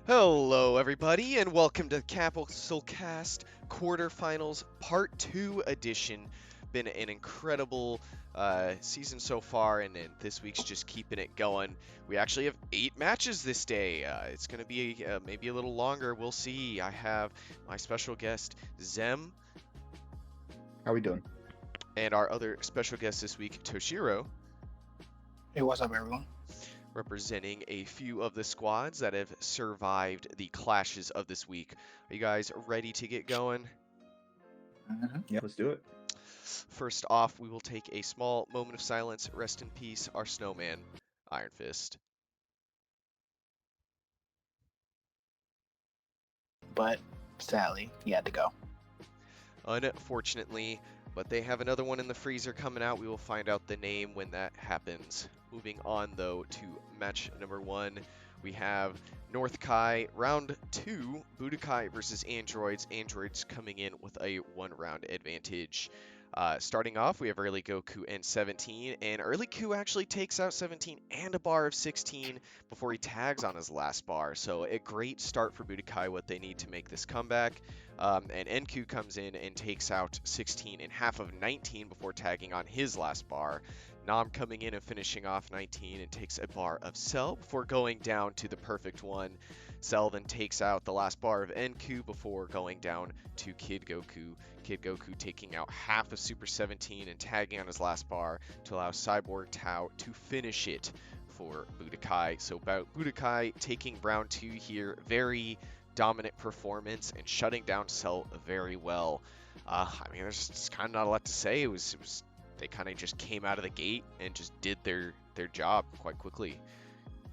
Hello, everybody, and welcome to the Capsule Cast Quarterfinals Part 2 edition. Been an incredible season so far, and this week's just keeping it going. We actually have 8 matches this day. It's going to be maybe a little longer. We'll see. I have my special guest, Zem, How we doing? and our other special guest this week, Toshiro, Hey, what's up, everyone? representing a few of the squads that have survived the clashes of this week. Are you guys ready to get going? Yeah, let's do it. First off, we will take a small moment of silence. Rest in peace, our snowman, Iron Fist. But sadly, he had to go. Unfortunately, but they have another one in the freezer coming out. We will find out the name when that happens. Moving on, though, to match number 1. We have North Kai, round 2, Budokai versus Androids. Androids coming in with a 1-round advantage. Starting off, we have early Goku and 17, and early Ku actually takes out 17 and a bar of 16 before he tags on his last bar. So a great start for Budokai, what they need to make this comeback. And NQ comes in and takes out 16 and half of 19 before tagging on his last bar. Nam coming in and finishing off 19 and takes a bar of Cell before going down to the perfect one. Cell then takes out the last bar of NQ before going down to Kid Goku. Kid Goku taking out half of Super 17 and tagging on his last bar to allow Cyborg Tao to finish it for Budokai. So Budokai taking round 2 here. Very dominant performance and shutting down Cell very well. I mean, there's just kind of not a lot to say. It was they kind of just came out of the gate and just did their job quite quickly.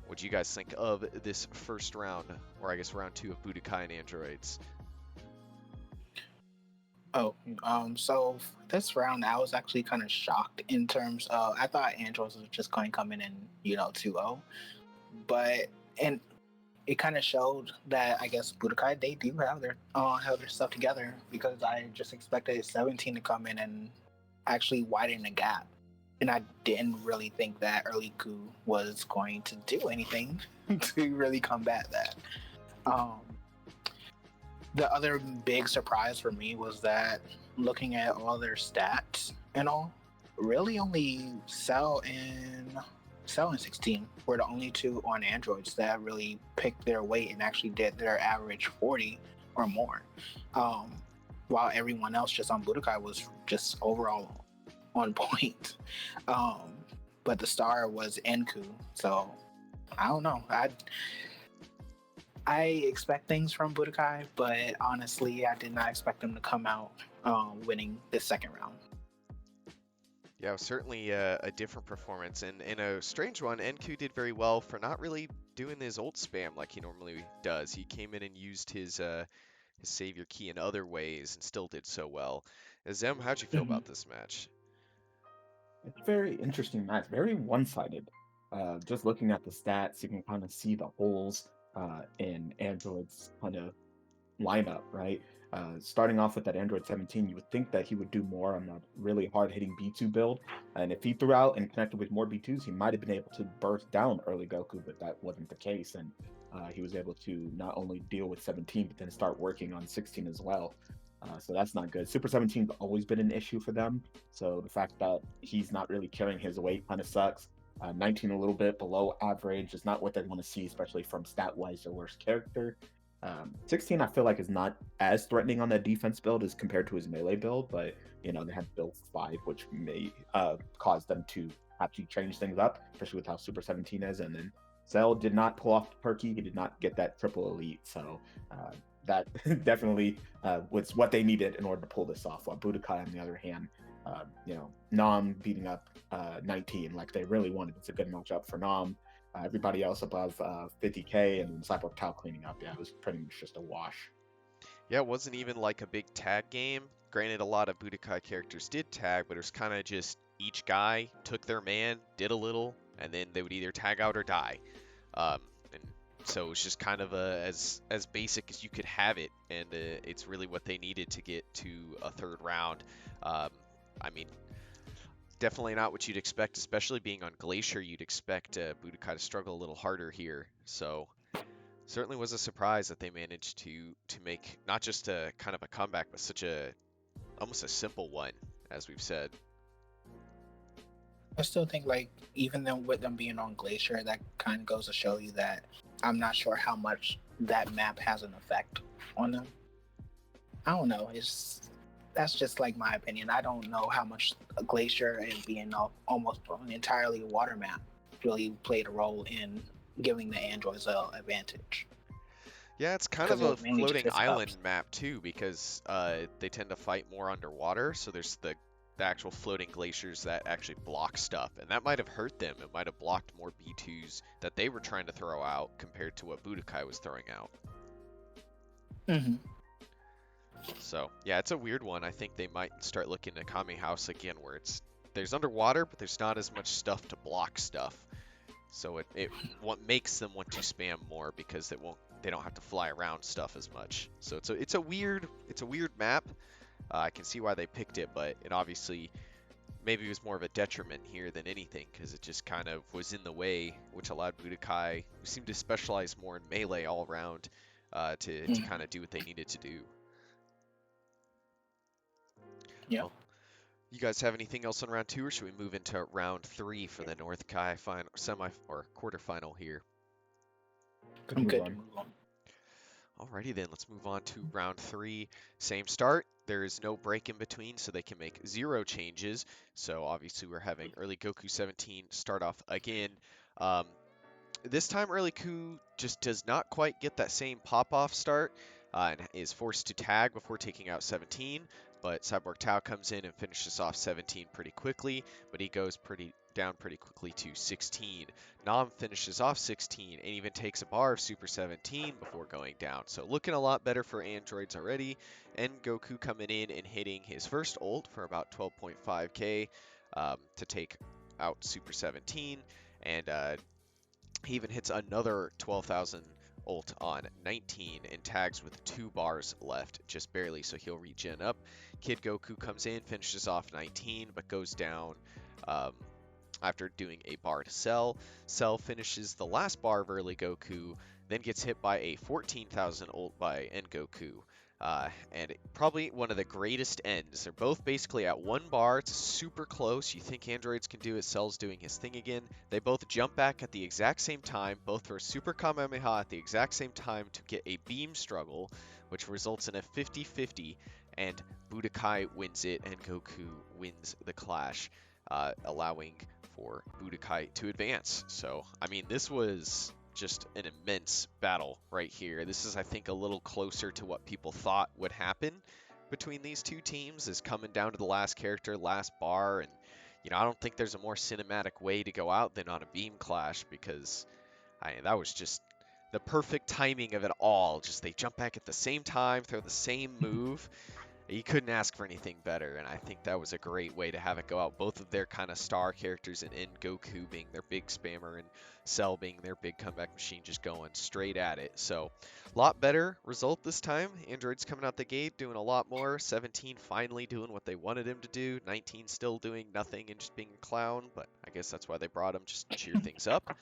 What do you guys think of this first round, or I guess round 2 of Budokai and Androids? So this round, I was actually kind of shocked in terms of I thought Andros was just going to come in and 2-0, but and it kind of showed that I guess Budokai they do have their stuff together, because I just expected 17 to come in and actually widen the gap, and I didn't really think that early Ku was going to do anything to really combat that. Um, the other big surprise for me was that, looking at all their stats and all, really only Cell and 16 were the only two on Androids that really picked their weight and actually did their average 40 or more. While everyone else just on Budokai was just overall on point. But the star was Enku, so I don't know. I expect things from Budokai, but honestly, I did not expect them to come out winning this second round. Yeah, it was certainly a different performance, and in a strange one, NQ did very well for not really doing his ult spam like he normally does. He came in and used his savior key in other ways and still did so well. Zem, how'd you feel about this match? It's a very interesting match, very one-sided. Just looking at the stats, you can kind of see the holes in Android's kind of lineup, right? Starting off with that Android 17, you would think that he would do more on a really hard-hitting B2 build, and if he threw out and connected with more B2s, he might have been able to burst down early Goku, but that wasn't the case, and he was able to not only deal with 17, but then start working on 16 as well. So that's not good. Super 17's always been an issue for them, so the fact that he's not really carrying his weight kind of sucks. 19 a little bit below average is not what they want to see, especially from stat-wise their worst character. 16 I feel like is not as threatening on that defense build as compared to his melee build, but they had build 5, which may cause them to actually change things up, especially with how Super 17 is. And then Cell did not pull off the perky, he did not get that triple elite, so that definitely was what they needed in order to pull this off. While Budokai, on the other hand, Nam beating up 19 like they really wanted. It's a good matchup for Nam. Everybody else above 50k, and then Cyborg Tao cleaning up. Yeah, it was pretty much just a wash. Yeah, it wasn't even like a big tag game. Granted, a lot of Budokai characters did tag, but it was kind of just each guy took their man, did a little, and then they would either tag out or die. And so it was just kind of as basic as you could have it, and it's really what they needed to get to a third round. I mean, definitely not what you'd expect, especially being on Glacier. You'd expect Budokai to struggle a little harder here. So Certainly was a surprise that they managed to make not just a kind of a comeback, but such a almost a simple one, as we've said. I still think like even then with them being on Glacier, that kind of goes to show you that I'm not sure how much that map has an effect on them. I don't know. That's just like my opinion. I don't know how much a Glacier and being almost an entirely water map really played a role in giving the androids an advantage. Yeah, it's kind Because of it a was mainly floating just island ups. map too, because they tend to fight more underwater. So there's the actual floating glaciers that actually block stuff, and that might have hurt them. It might have blocked more B2s that they were trying to throw out compared to what Budokai was throwing out. Mm-hmm. So yeah, it's a weird one. I think they might start looking at Kami House again, where there's underwater, but there's not as much stuff to block stuff. So it what makes them want to spam more because they don't have to fly around stuff as much. So it's a weird map. I can see why they picked it, but it obviously maybe was more of a detriment here than anything because it just kind of was in the way, which allowed Budokai, who seemed to specialize more in melee all around, to kind of do what they needed to do. Yeah. Well, you guys have anything else on round 2, or should we move into round 3 for the North Kai final, semi or quarterfinal here? I'm good to move on. Alrighty then, let's move on to round 3. Same start. There is no break in between, so they can make 0 changes. So obviously we're having early Goku 17 start off again. This time early Ku just does not quite get that same pop-off start and is forced to tag before taking out 17. But Cyborg Tao comes in and finishes off 17 pretty quickly, but he goes down pretty quickly to 16. Nam finishes off 16 and even takes a bar of Super 17 before going down. So looking a lot better for androids already. And Goku coming in and hitting his first ult for about 12.5k to take out Super 17. And he even hits another 12,000 ult on 19 and tags with 2 bars left, just barely, so he'll regen up. Kid Goku comes in, finishes off 19, but goes down after doing a bar to Cell. Cell finishes the last bar of early Goku, then gets hit by a 14,000 ult by End Goku. And probably one of the greatest ends. They're both basically at 1 bar. It's super close. You think androids can do it. Cell's doing his thing again. They both jump back at the exact same time, both throw Super Kamehameha at the exact same time to get a beam struggle, which results in a 50-50, and Budokai wins it, and Goku wins the clash, allowing for Budokai to advance. So, I mean, this was just an immense battle right here. This is, I think, a little closer to what people thought would happen between these two teams, is coming down to the last character, last bar, and I don't think there's a more cinematic way to go out than on a beam clash, because that was just the perfect timing of it all. Just they jump back at the same time, throw the same move. You couldn't ask for anything better, and I think that was a great way to have it go out. Both of their kind of star characters, and Goku being their big spammer, and Cell being their big comeback machine, just going straight at it. So, a lot better result this time. Android's coming out the gate, doing a lot more. 17 finally doing what they wanted him to do. 19 still doing nothing and just being a clown, but I guess that's why they brought him, just to cheer things up.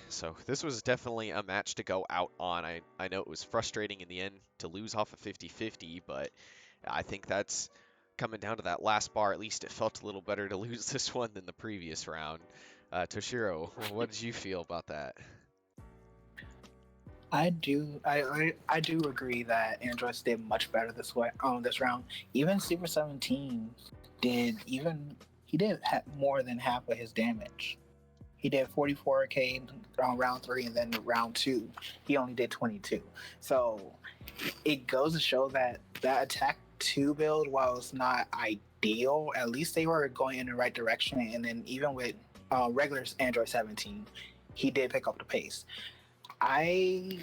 So this was definitely a match to go out on. I know it was frustrating in the end to lose off a 50-50, but I think that's coming down to that last bar. At least it felt a little better to lose this one than the previous round. Toshiro, what did you feel about that? I do agree that androids did much better this round. Even Super 17 he did more than half of his damage. He did 44k on round 3, and then round 2, he only did 22. So it goes to show that attack 2 build, while it's not ideal, at least they were going in the right direction. And then even with regular Android 17, he did pick up the pace. I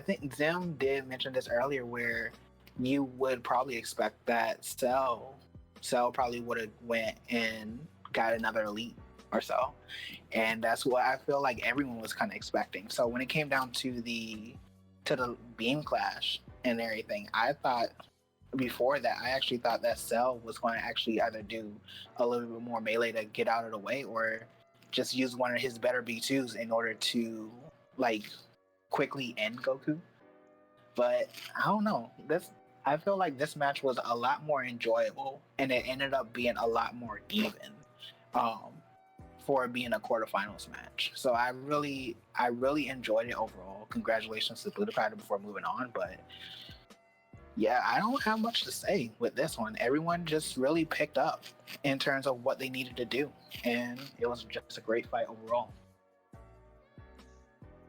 think Zim did mention this earlier, where you would probably expect that Cell probably would have went and got another elite or so, and that's what I feel like everyone was kind of expecting. So when it came down to the beam clash and everything, I actually thought that Cell was going to actually either do a little bit more melee to get out of the way, or just use one of his better B2s in order to like quickly end Goku. But I don't know. I feel like this match was a lot more enjoyable, and it ended up being a lot more even um, for being a quarterfinals match. So I really enjoyed it overall. Congratulations to Budokai before moving on. But yeah, I don't have much to say with this one. Everyone just really picked up in terms of what they needed to do, and it was just a great fight overall.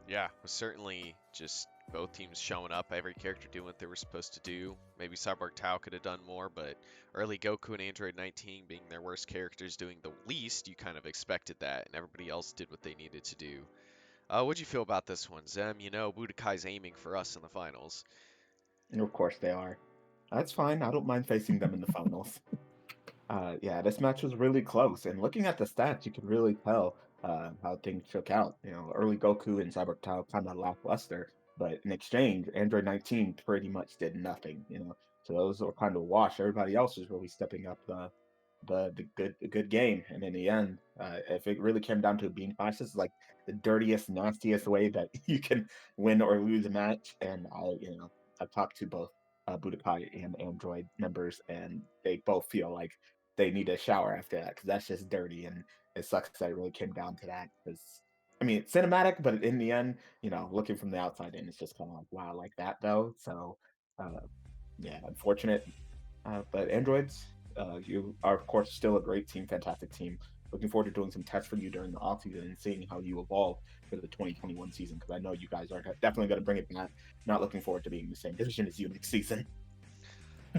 Yeah, it was certainly just both teams showing up, every character doing what they were supposed to do. Maybe Cyborg Tao could have done more, but early Goku and Android 19 being their worst characters doing the least, you kind of expected that, and everybody else did what they needed to do. What'd you feel about this one, Zem? You know, Budokai's aiming for us in the finals. And of course they are. That's fine. I don't mind facing them in the finals. Yeah, this match was really close, and looking at the stats, you can really tell how things shook out. You know, early Goku and Cyber Tao kind of lackluster, but in exchange, Android 19 pretty much did nothing. You know, so those were kind of a wash. Everybody else was really stepping up the good game, and in the end, if it really came down to it being fights, this is like the dirtiest, nastiest way that you can win or lose a match. And I've talked to both Budokai and Android members, and they both feel like they need a shower after that because that's just dirty, and it sucks that it really came down to that. Because I mean, it's cinematic, but in the end, looking from the outside in, it's just kind of like wow, like that though. So, uh, yeah, unfortunate. But Androids, you are of course still a great team, fantastic team. Looking forward to doing some tests for you during the offseason and seeing how you evolve for the 2021 season because I know you guys are definitely going to bring it back. Not looking forward to being in the same division as you next season.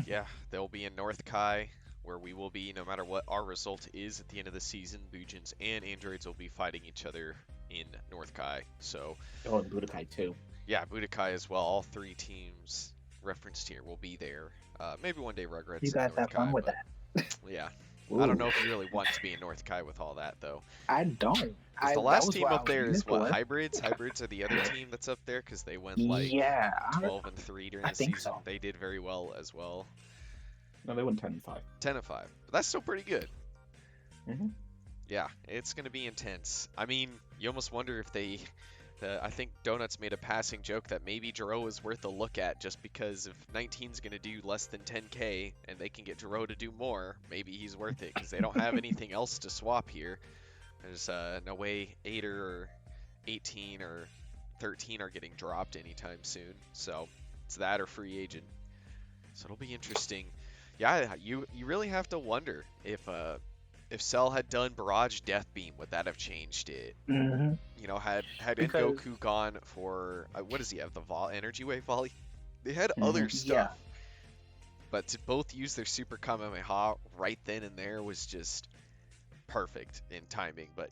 Yeah, they'll be in North Kai, where we will be, no matter what our result is at the end of the season. Buujins and Androids will be fighting each other in North Kai. So, oh, and Budokai too. Yeah, Budokai as well. All three teams referenced here will be there. Maybe one day Rugrats. You guys North have Kai, fun with but, that. Yeah. Ooh. I don't know if you really want to be in North Kai with all that, though. I don't. The last team up there is what? Hybrids? Hybrids are the other team that's up there because they went like 12-3 during the season. So. They did very well as well. No, they went 10-5. 10-5. But that's still pretty good. Mm-hmm. Yeah, it's going to be intense. I mean, you almost wonder if I think Donuts made a passing joke that maybe Jiro is worth a look at just because if 19's going to do less than 10K and they can get Jiro to do more, maybe he's worth it because they don't have anything else to swap here. There's no way 8 or 18 or 13 are getting dropped anytime soon. So it's that or free agent. So it'll be interesting. Yeah, you really have to wonder if Cell had done Barrage Death Beam, would that have changed it? Mm-hmm. You know, had Goku gone for what does he have? The Energy Wave Volley. They had other stuff, but to both use their Super Kamehameha right then and there was just perfect in timing. But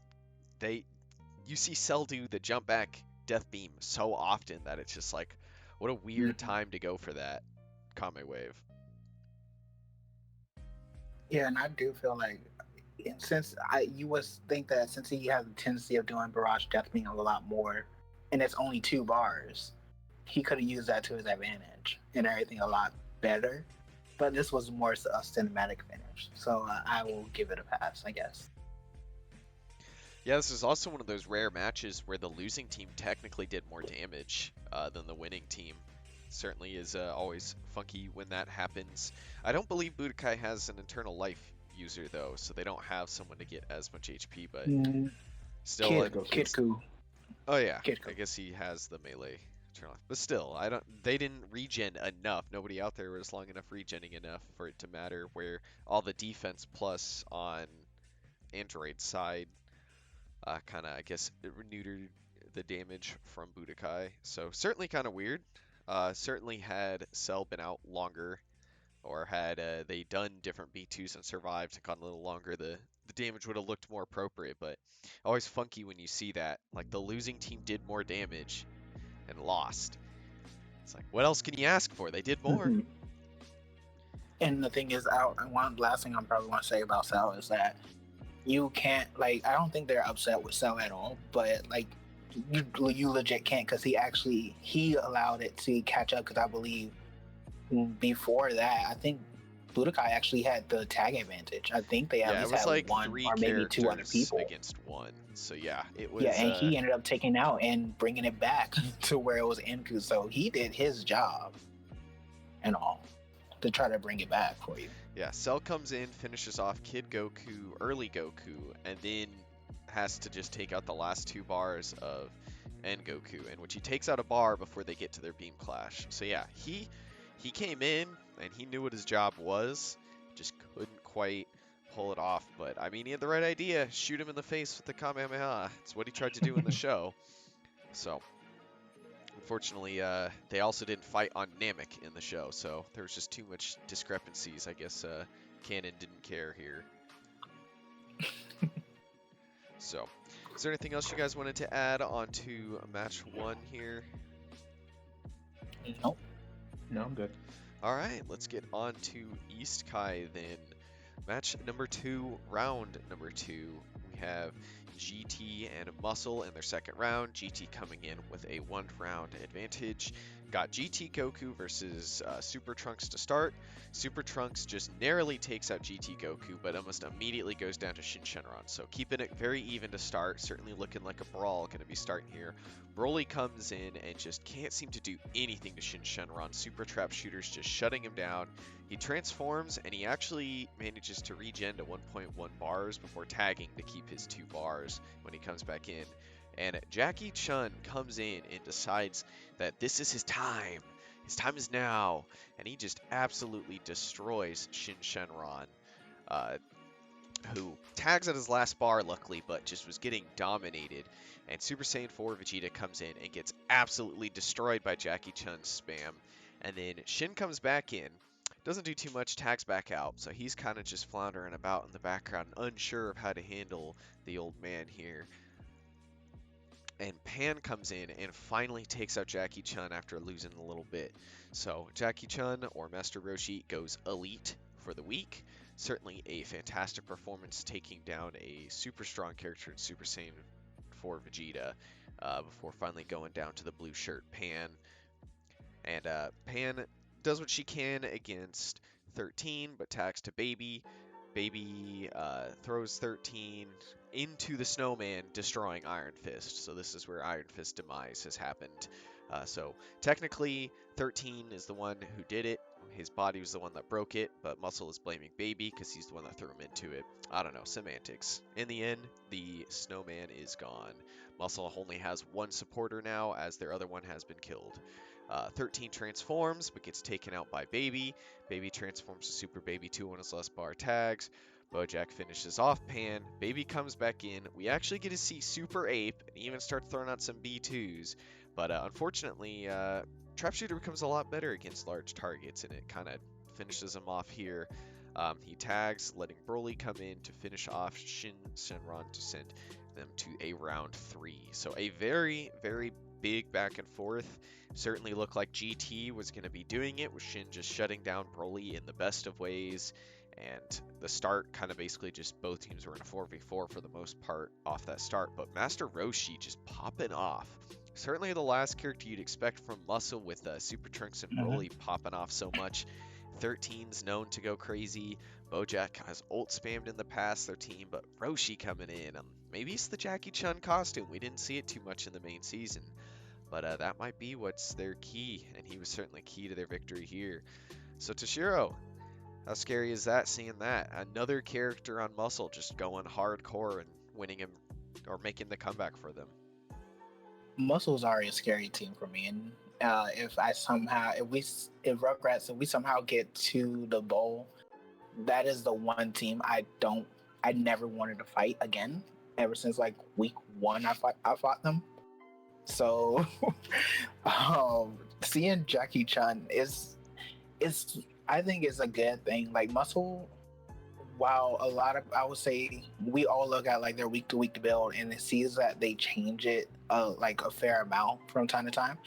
you see Cell do the jump back Death Beam so often that it's just like, what a weird time to go for that Kame Wave. Yeah, and I do feel like. Since you would think that since he has a tendency of doing Barrage Death Beam a lot more, and it's only 2 bars, he could have used that to his advantage and everything a lot better. But this was more a cinematic finish, so I will give it a pass, I guess. Yeah, this is also one of those rare matches where the losing team technically did more damage than the winning team. Certainly is always funky when that happens. I don't believe Budokai has an Eternal Life user though, so they don't have someone to get as much HP, but still Kitku. Oh yeah, Kitku. I guess he has the melee Eternal Life. But still, they didn't regen enough. Nobody out there was long enough regenning enough for it to matter, where all the defense plus on Android side kind of, I guess, neutered the damage from Budokai. So certainly kind of weird. Certainly had Cell been out longer, or had they done different B2s and survived and gone a little longer, the damage would have looked more appropriate. But always funky when you see that. Like, the losing team did more damage and lost. It's like, what else can you ask for? They did more. Mm-hmm. And the thing is, one last thing I probably want to say about Cell is that you can't, like, I don't think they're upset with Cell at all, but, like, you legit can't, because he allowed it to catch up, because I believe before that, I think Budokai actually had the tag advantage. I think they at Yeah, it least was had like one 3 or maybe two other characters people. against 1. So yeah, it Yeah, was and he ended up taking out and bringing it back to where it was Enku. So he did his job and all to try to bring it back for you. yeah, Cell comes in, finishes off Kid Goku, early Goku, and then has to just take out the last 2 bars of N Goku, in which he takes out a bar before they get to their beam clash. So yeah, he came in and he knew what his job was, just couldn't quite pull it off. But I mean, he had the right idea: shoot him in the face with the Kamehameha. It's what he tried to do in the show. So unfortunately, they also didn't fight on Namek in the show, so there was just too much discrepancies. I guess Canon didn't care here. So, is there anything else you guys wanted to add on to match 1 here? Nope. No, I'm good. All right, let's get on to East Kai then. Match number 2, round number 2. We have GT and Muscle in their second round. GT coming in with a 1-round advantage. Got GT Goku versus Super Trunks to start. Super Trunks just narrowly takes out GT Goku, but almost immediately goes down to Shin Shenron. So keeping it very even to start. Certainly looking like a brawl going to be starting here. Broly comes in and just can't seem to do anything to Shin Shenron. Super Trap Shooter's just shutting him down. He transforms and he actually manages to regen to 1.1 bars before tagging to keep his 2 bars when he comes back in. And Jackie Chun comes in and decides that this is his time. His time is now. And he just absolutely destroys Shin Shenron, who tags at his last bar, luckily, but just was getting dominated. And Super Saiyan 4 Vegeta comes in and gets absolutely destroyed by Jackie Chun's spam. And then Shin comes back in, doesn't do too much, tags back out. So he's kind of just floundering about in the background, unsure of how to handle the old man here. And Pan comes in and finally takes out Jackie Chun after losing a little bit. So Jackie Chun, or Master Roshi, goes elite for the week. Certainly a fantastic performance, taking down a super strong character in Super Saiyan 4 Vegeta before finally going down to the blue shirt Pan. And Pan does what she can against 13, but tags to Baby. Baby throws 13 into the snowman, destroying Iron Fist. So this is where Iron Fist demise has happened. So technically, 13 is the one who did it. His body was the one that broke it, but Muscle is blaming Baby because he's the one that threw him into it. I don't know, semantics. In the end, the snowman is gone. Muscle only has 1 supporter now, as their other one has been killed. 13 transforms, but gets taken out by Baby. Baby transforms to Super Baby 2 on his last bar tags. Bojack finishes off Pan. Baby comes back in. We actually get to see Super Ape and even start throwing out some B2s. But unfortunately, Trap Shooter becomes a lot better against large targets, and it kind of finishes him off here. He tags, letting Broly come in to finish off Shin Shenron to send them to a round 3. So a very, very big back and forth. Certainly looked like GT was going to be doing it, with Shin just shutting down Broly in the best of ways. And the start kind of basically just both teams were in a 4v4 for the most part off that start. But Master Roshi just popping off. Certainly the last character you'd expect from Muscle, with Super Trunks and Broly popping off so much. 13's known to go crazy. Bojack has ult spammed in the past 13, but Roshi coming in. Maybe it's the Jackie Chun costume. We didn't see it too much in the main season. But that might be what's their key, and he was certainly key to their victory here. So Toshiro, how scary is that, seeing that? Another character on Muscle just going hardcore and winning him, or making the comeback for them. Muscle's already a scary team for me, and if Rugrats, if we somehow get to the bowl, that is the one team I never wanted to fight again. Ever since like week 1, I fought them. So, seeing Jackie Chun is I think it's a good thing. Like Muscle, while I would say we all look at like their week to week build, and it sees that they change it like a fair amount from time to time,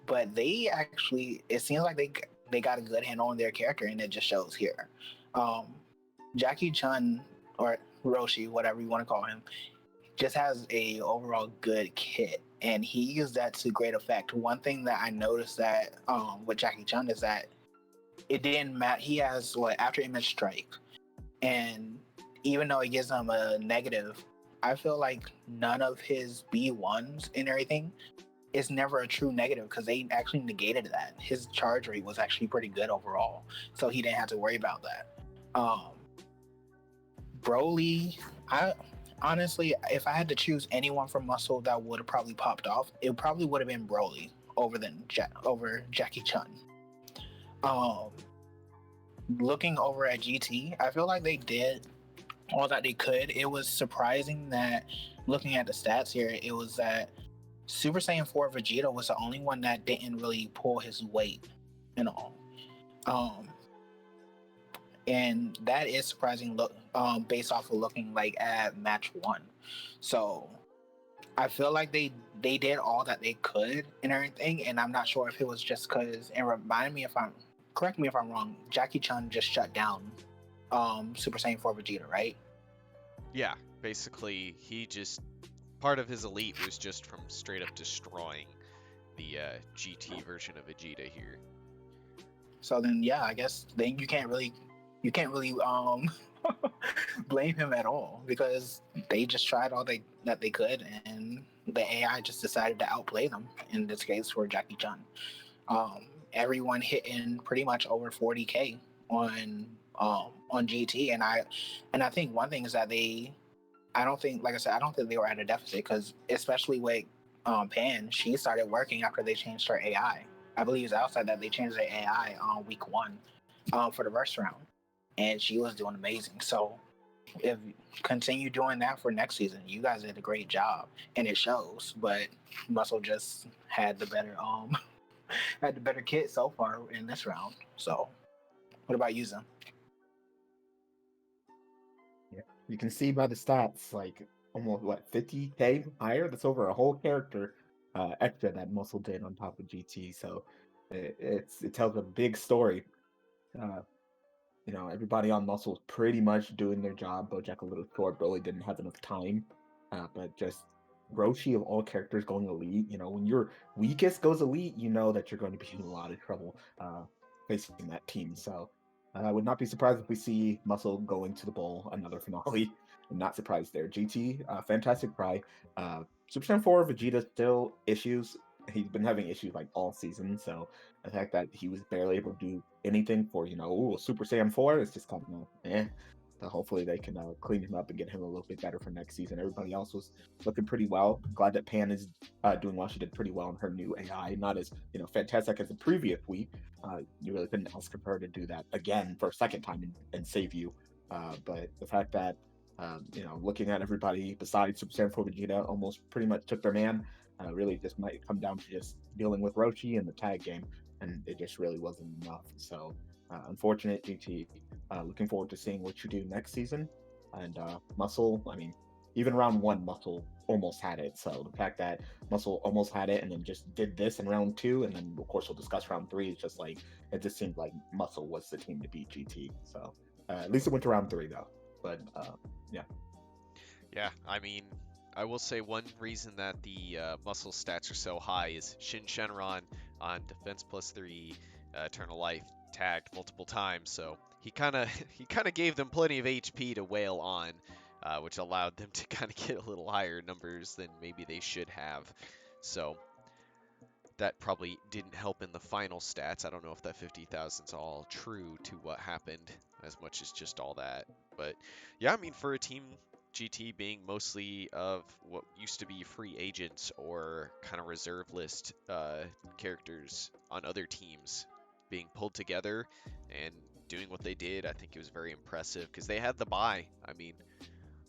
but they actually, it seems like they got a good handle on their character, and it just shows here. Jackie Chun, or Roshi, whatever you want to call him, just has a overall good kit, and he used that to great effect. One thing that I noticed that with Jackie Chun is that it didn't matter. He has what after image strike, and even though it gives him a negative, I feel like none of his B1s and everything is never a true negative because they actually negated that. His charge rate was actually pretty good overall, so he didn't have to worry about that. Broly, I honestly, if I had to choose anyone from Muscle that would have probably popped off, it probably would have been Broly over Jackie Chun. Um, Looking over at GT, I feel like they did all that they could. It was surprising that looking at the stats here, it was that Super Saiyan 4 Vegeta was the only one that didn't really pull his weight and all. And that is surprising based off of looking like at match 1. So I feel like they did all that they could and everything, and I'm not sure if it was just because, and correct me if I'm wrong, Jackie Chun just shut down Super Saiyan 4 Vegeta, right? Yeah, basically part of his elite was just from straight up destroying the GT version of Vegeta here. So then, yeah, I guess then you can't really blame him at all because they just tried all that they could, and the AI just decided to outplay them. In this case, for Jackie Chun, everyone hitting pretty much over 40K on GT, and I think one thing is that I don't think they were at a deficit because especially with Pan, she started working after they changed her AI. I believe it's outside that they changed their AI on week 1 for the first round, and she was doing amazing. So if continue doing that for next season, you guys did a great job, and it shows. But Muscle just had the better kit so far in this round. So what about you, Zim? Yeah, you can see by the stats, like almost 50K higher. That's over a whole character extra that Muscle did on top of GT. So it tells a big story. Everybody on Muscle is pretty much doing their job. Bojack a little short, Broly didn't have enough time. But just Roshi of all characters going elite, when your weakest goes elite, you know that you're going to be in a lot of trouble facing that team. So I would not be surprised if we see Muscle going to the bowl, another finale. I'm not surprised there. GT, fantastic try. Super Saiyan 4, Vegeta still issues. He's been having issues like all season, so the fact that he was barely able to do anything for Super Saiyan 4 is just kind of So hopefully they can clean him up and get him a little bit better for next season. Everybody else was looking pretty well. Glad that Pan is doing well. She did pretty well in her new AI. Not as fantastic as the previous week. You really couldn't ask her to do that again for a second time and save you. But the fact that looking at everybody besides Super Saiyan 4 Vegeta almost pretty much took their man. Really just might come down to just dealing with Roshi and the tag game, and it just really wasn't enough. So unfortunate, GT. Looking forward to seeing what you do next season. And Muscle, even round 1, Muscle almost had it. So the fact that Muscle almost had it and then just did this in round 2, and then of course we'll discuss round 3, it's just like it just seemed like Muscle was the team to beat GT. So at least it went to round 3 though. But yeah. Yeah, I will say one reason that the Muscle stats are so high is Shin Shenron on Defense +3 Eternal Life tagged multiple times, so he kind of gave them plenty of HP to wail on, which allowed them to kind of get a little higher numbers than maybe they should have. So that probably didn't help in the final stats. I don't know if that 50,000 is all true to what happened as much as just all that. But yeah, for a team GT being mostly of what used to be free agents or kind of reserve list characters on other teams being pulled together and doing what they did, I think it was very impressive because they had the bye.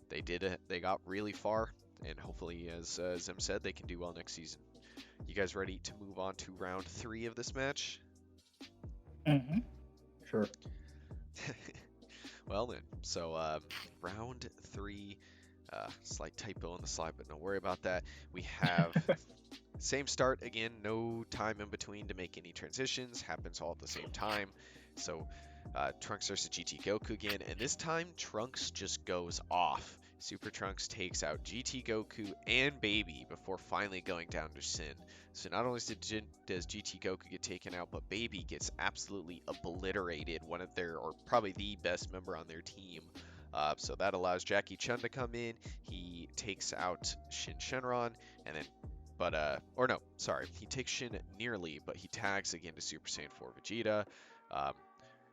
They got really far, and hopefully, as Zim said, they can do well next season. You guys ready to move on to round 3 of this match? Mm-hmm. Sure. Well then, so round 3, slight typo on the slide, but don't worry about that. We have same start again, no time in between to make any transitions, happens all at the same time. So Trunks versus GT Goku again, and this time Trunks just goes off. Super Trunks takes out GT Goku and Baby before finally going down to Sin. So not only does GT Goku get taken out, but Baby gets absolutely obliterated, one of their, or probably the best member on their team. So that allows Jackie Chun to come in. He takes out Shin Shenron, and then, or no, sorry, he takes Shin nearly, but he tags again to Super Saiyan 4 Vegeta,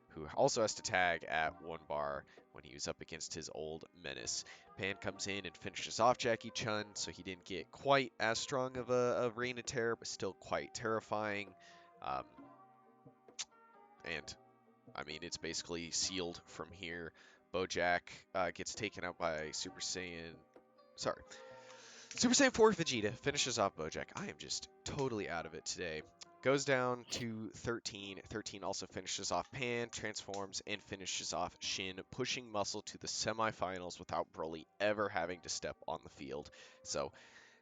who also has to tag at 1 bar when he was up against his old menace. Pan comes in and finishes off Jackie Chun, so he didn't get quite as strong of a reign of terror, but still quite terrifying. And I mean, it's basically sealed from here. Bojack gets taken out by Super Saiyan 4 Vegeta, finishes off Bojack. I am just totally out of it today. Goes down to 13. 13 also finishes off Pan, transforms, and finishes off Shin, pushing Muscle to the semifinals without Broly ever having to step on the field. So,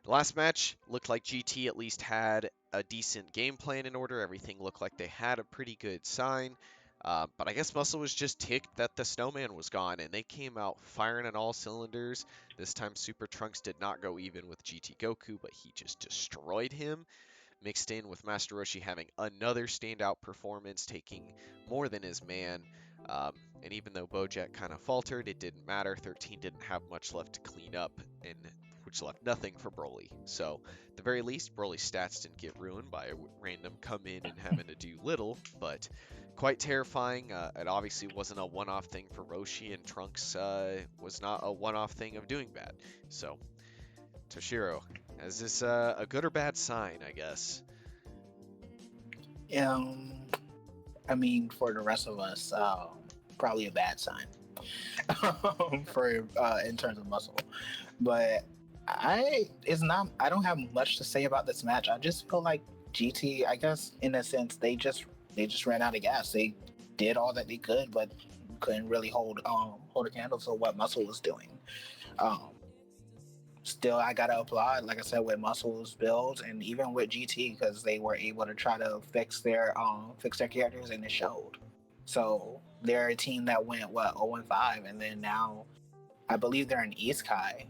the last match looked like GT at least had a decent game plan in order. Everything looked like they had a pretty good sign. But I guess Muscle was just ticked that the snowman was gone, and they came out firing on all cylinders. This time Super Trunks did not go even with GT Goku, but he just destroyed him. Mixed in with Master Roshi having another standout performance, taking more than his man. And even though Bojack kind of faltered, it didn't matter. 13 didn't have much left to clean up, and which left nothing for Broly. So, at the very least, Broly's stats didn't get ruined by a random come in and having to do little, but quite terrifying. It obviously wasn't a one-off thing for Roshi, and Trunks was not a one-off thing of doing bad. So, Toshiro, is this a good or bad sign, I guess? I mean, for the rest of us, probably a bad sign for in terms of Muscle. But I don't have much to say about this match. I just feel like GT, I guess, in a sense, they just ran out of gas. They did all that they could, but couldn't really hold a candle to what Muscle was doing. Still, I gotta applaud, like I said, with Muscle's builds and even with GT, because they were able to try to fix their characters, and it showed. So they're a team that went 0-5, and then now I believe they're in East Kai,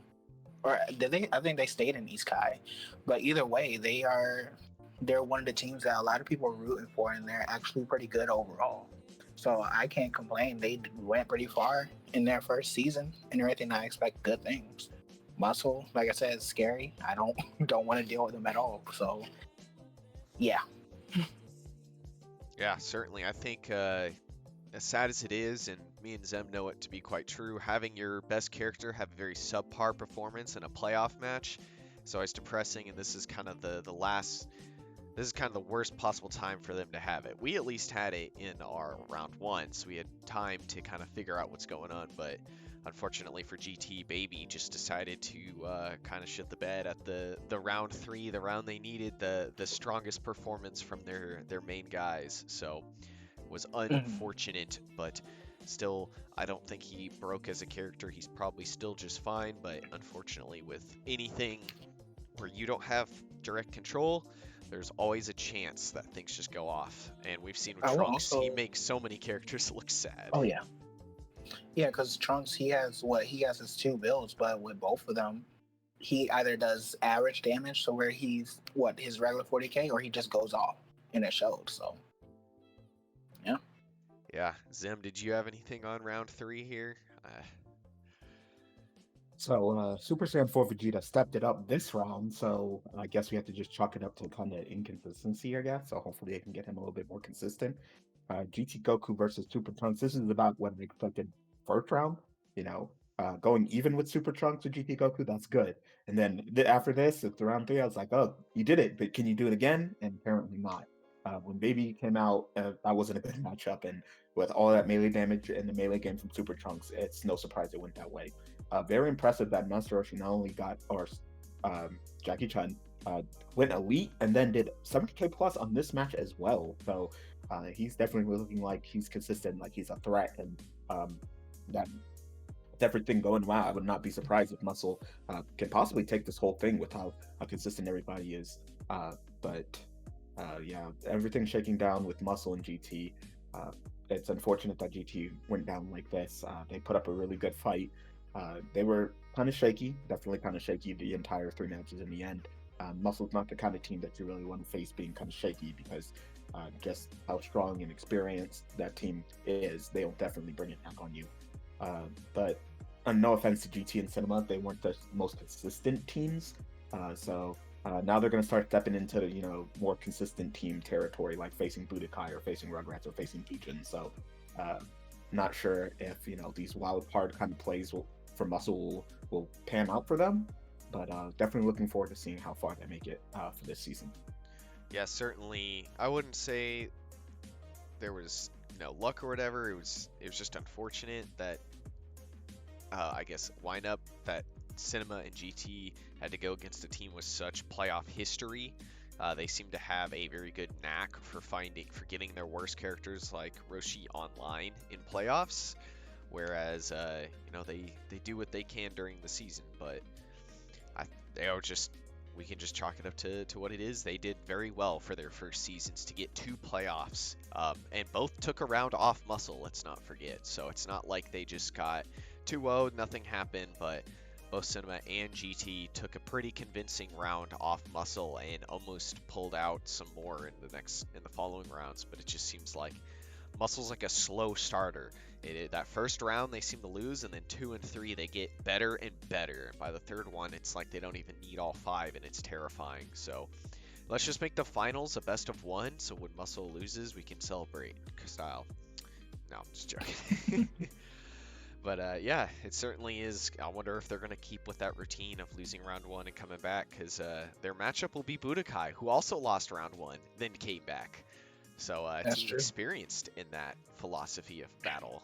or did they? I think they stayed in East Kai, but either way, they're one of the teams that a lot of people are rooting for, and they're actually pretty good overall. So I can't complain. They went pretty far in their first season and everything. I expect good things. Muscle, like I said, is scary. I don't want to deal with them at all. So, yeah. Yeah, certainly. I think as sad as it is, and me and Zem know it to be quite true, having your best character have a very subpar performance in a playoff match is always depressing, and this is kind of the worst possible time for them to have it. We at least had it in our round 1, so we had time to kind of figure out what's going on, but unfortunately for GT, Baby just decided to kind of shit the bed at the round 3, the round they needed the strongest performance from their main guys. So it was unfortunate, but still, I don't think he broke as a character. He's probably still just fine, but unfortunately with anything where you don't have direct control, there's always a chance that things just go off. And we've seen with Trunks, he makes so many characters look sad. Oh, yeah. Yeah, because Trunks, he has his 2 builds, but with both of them, he either does average damage, so where he's his regular 40k, or he just goes off, and it showed. So, yeah. Yeah, Zem, did you have anything on round 3 here? So Super Saiyan 4 Vegeta stepped it up this round, so I guess we have to just chalk it up to kind of inconsistency, I guess. So hopefully they can get him a little bit more consistent. GT Goku versus Super Trunks. This is about what I expected first round. Going even with Super Trunks with GT Goku, that's good. And then after this, it's round 3. I was like, oh, you did it, but can you do it again? And apparently not. When Baby came out, that wasn't a good matchup, and with all that melee damage in the melee game from Super Trunks, it's no surprise it went that way. Very impressive that Master Roshi not only got, Jackie Chun went elite and then did 70k plus on this match as well. So he's definitely looking like he's consistent, like he's a threat, and that with everything going well, I would not be surprised if Muscle can possibly take this whole thing with how consistent everybody is. But yeah, everything's shaking down with Muscle and GT. It's unfortunate that GT went down like this. They put up a really good fight. They were kind of shaky, definitely kind of shaky the entire 3 matches in the end. Muscle's not the kind of team that you really want to face being kind of shaky because just how strong and experienced that team is, they'll definitely bring it back on you. But no offense to GT and Cinema, they weren't the most consistent teams. So now they're going to start stepping into more consistent team territory, like facing Budokai or facing Rugrats or facing Buujins. So not sure if these wild card kind of plays for Muscle will pan out for them, but definitely looking forward to seeing how far they make it for this season. Yeah, certainly. I wouldn't say there was luck or whatever. It was just unfortunate that I guess lineup that Cinema and GT had to go against a team with such playoff history. They seem to have a very good knack for getting their worst characters like Roshi online in playoffs, whereas they do what they can during the season. But we can just chalk it up to what it is. They did very well for their first seasons to get 2 playoffs, and both took a round off Muscle. Let's not forget. So it's not like they just got 2-0, nothing happened, but both Cinema and GT took a pretty convincing round off Muscle and almost pulled out some more in the following rounds. But it just seems like Muscle's like a slow starter. That first round they seem to lose, and then 2 and 3 they get better and better. And by the third one, it's like they don't even need all 5, and it's terrifying. So let's just make the finals a best of 1, so when Muscle loses, we can celebrate style. No, I'm just joking. But yeah, it certainly is. I wonder if they're going to keep with that routine of losing round 1 and coming back, because their matchup will be Budokai, who also lost round 1, then came back. So team experienced in that philosophy of battle.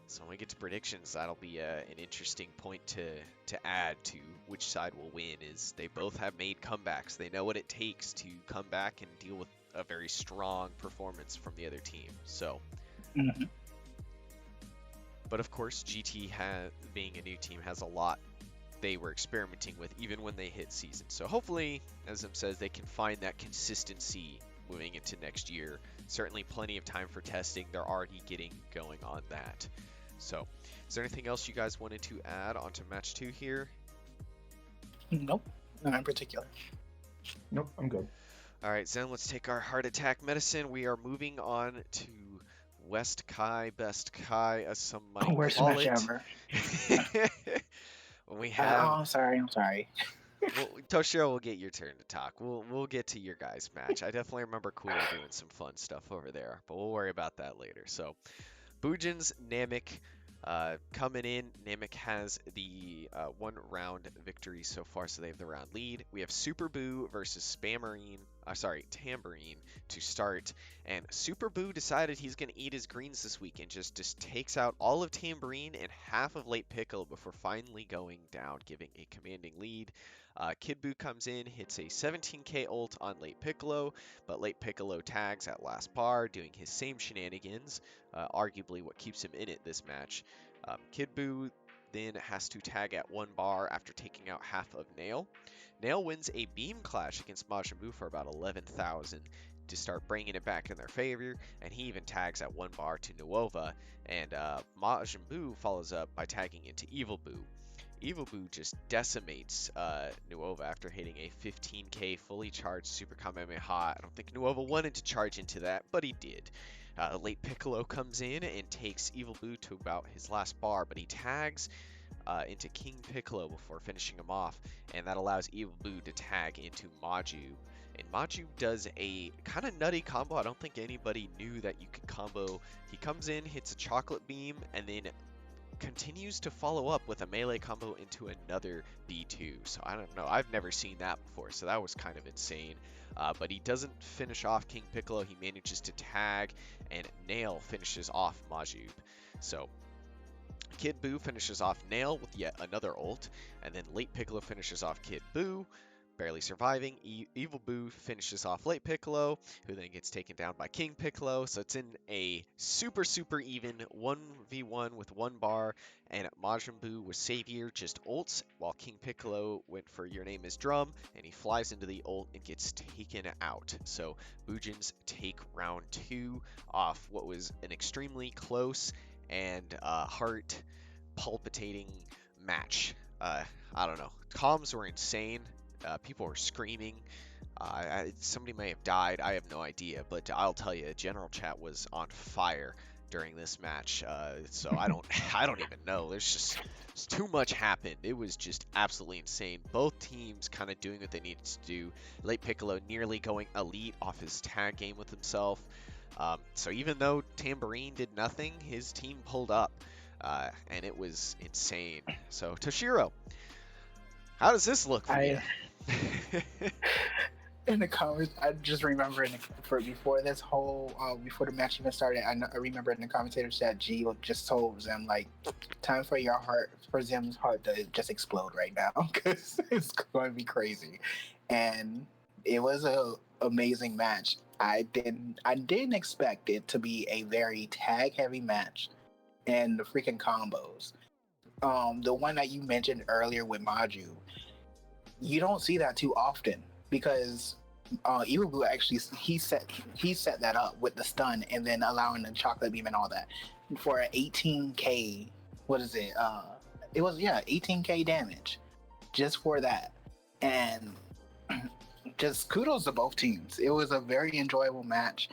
So when we get to predictions, that'll be an interesting point to add to which side will win. Is they both have made comebacks. They know what it takes to come back and deal with a very strong performance from the other team. So. Mm-hmm. But of course, GT being a new team has a lot they were experimenting with even when they hit season. So hopefully, as Zim says, they can find that consistency moving into next year. Certainly plenty of time for testing. They're already getting going on that. So is there anything else you guys wanted to add onto match 2 here? Nope, not in particular. Nope, I'm good. All right, Zen, let's take our heart attack medicine. We are moving on to West Kai, Best Kai, as some might worst call match it. ever. When we have, I'm sorry. well, Toshiro will get your turn to talk. We'll get to your guys' match. I definitely remember Cooler doing some fun stuff over there, but we'll worry about that later. So, Buujins, Namek, coming in. Namek has the 1-round victory so far, so they have the round lead. We have Super Boo versus Tambourine to start, and Super Boo decided he's going to eat his greens this week and just takes out all of Tambourine and half of Late Piccolo before finally going down, giving a commanding lead. Kid Boo comes in, hits a 17k ult on Late Piccolo, but Late Piccolo tags at last bar, doing his same shenanigans, arguably what keeps him in it this match. Kid Boo then has to tag at 1 bar after taking out half of Nail. Nail wins a beam clash against Majin Buu for about 11,000 to start bringing it back in their favor, and he even tags at 1 bar to Nuova, and Majin Buu follows up by tagging into Evil Boo. Evil Boo just decimates Nuova after hitting a 15k fully charged Super Kamehameha. I don't think Nuova wanted to charge into that, but he did. Late Piccolo comes in and takes Evil Boo to about his last bar, but he tags into King Piccolo before finishing him off, and that allows Evil Boo to tag into Maju. And Maju does a kind of nutty combo. I don't think anybody knew that you could combo. He comes in, hits a chocolate beam, and then continues to follow up with a melee combo into another B2. So I don't know. I've never seen that before, so that was kind of insane. But he doesn't finish off King Piccolo. He manages to tag, and Nail finishes off Majub. So Kid Buu finishes off Nail with yet another ult, and then Late Piccolo finishes off Kid Buu, barely surviving. Evil Boo finishes off Late Piccolo, who then gets taken down by King Piccolo. So it's in a super even 1v1 with 1 bar, and Majin Buu was Savior, just ults, while King Piccolo went for Your Name is Drum, and he flies into the ult and gets taken out. So Buujins take round 2 off what was an extremely close and palpitating match. I don't know. Comms were insane. People were screaming. Somebody may have died. I have no idea, but I'll tell you, general chat was on fire during this match. So I don't, I don't even know. There's too much happened. It was just absolutely insane. Both teams kind of doing what they needed to do. Late Piccolo nearly going elite off his tag game with himself. So even though Tambourine did nothing, his team pulled up, and it was insane. So Toshiro, how does this look for you? In the comments, I just remember before this whole before the match even started, I remember in the commentator chat, G just told Zim like, time for Zim's heart to just explode right now because it's going to be crazy, and it was a amazing match. I didn't expect it to be a very tag heavy match, and the freaking combos. The one that you mentioned earlier with Maju, you don't see that too often because Iwabu actually he set that up with the stun and then allowing the chocolate beam and all that for an 18k. What is it? It was 18k damage just for that, and just kudos to both teams. It was a very enjoyable match.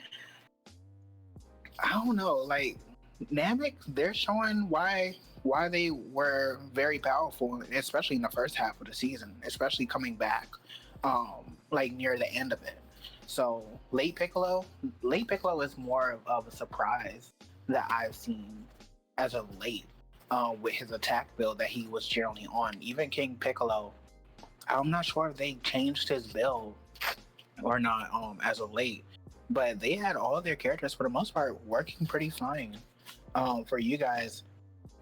I don't know, like Namek, they're showing why they were very powerful, especially in the first half of the season, especially coming back, like near the end of it. So late Piccolo is more of a surprise that I've seen as of late, with his attack build that he was generally on. Even King Piccolo, I'm not sure if they changed his build or not, as of late, but they had all their characters for the most part working pretty fine. For you guys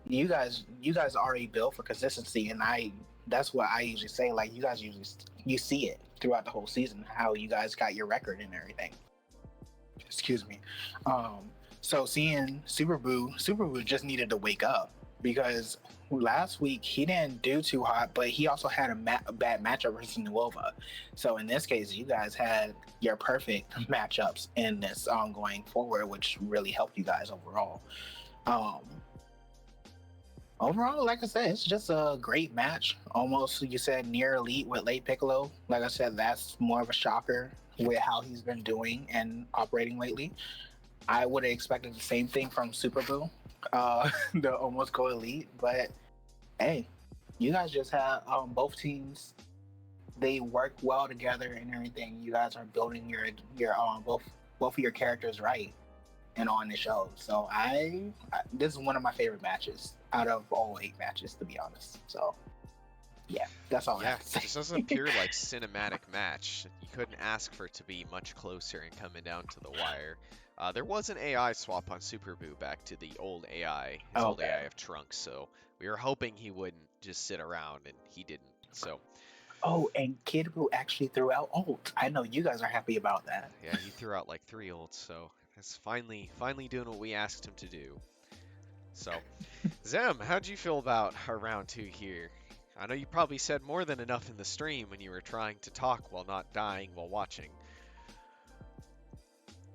already built for consistency, and that's what I usually say. Like, you see it throughout the whole season how you guys got your record and everything. Excuse me. So seeing Super Boo just needed to wake up because last week he didn't do too hot, but he also had a bad matchup versus Nuova. So in this case, you guys had your perfect matchups in this going forward, which really helped you guys overall. Overall, like I said, it's just a great match. Almost, you said, near elite with late Piccolo. Like I said, that's more of a shocker with how he's been doing and operating lately. I would have expected the same thing from Super Boo, to almost go elite. But hey, you guys just have both teams. They work well together and everything. You guys are building your both of your characters right and on the show. So this is one of my favorite matches out of all 8 matches, to be honest. So yeah, that's all I have to say. This is a pure like cinematic match. You couldn't ask for it to be much closer and coming down to the wire. There was an AI swap on Super Boo back to the old AI, old AI of Trunks, so we were hoping he wouldn't just sit around, and he didn't. So. Oh, and Kid Boo actually threw out ult. I know you guys are happy about that. Yeah, he threw out like 3 ults, so it's finally doing what we asked him to do. So, Zem, how'd you feel about our round 2 here? I know you probably said more than enough in the stream when you were trying to talk while not dying while watching.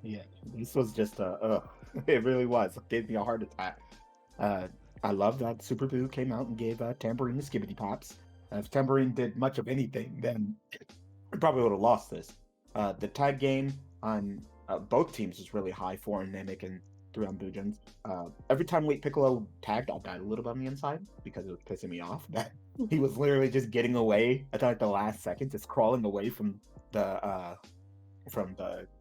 Yeah, this was just it really was. It gave me a heart attack. I love that Super Boo came out and gave Tambourine the skibbity pops. If Tambourine did much of anything, then we probably would have lost this. The tag game on both teams was really high for Namek and 3 on Buujins. Every time Late Piccolo tagged, I died a little bit on the inside because it was pissing me off that he was literally just getting away at like the last second, just crawling away from the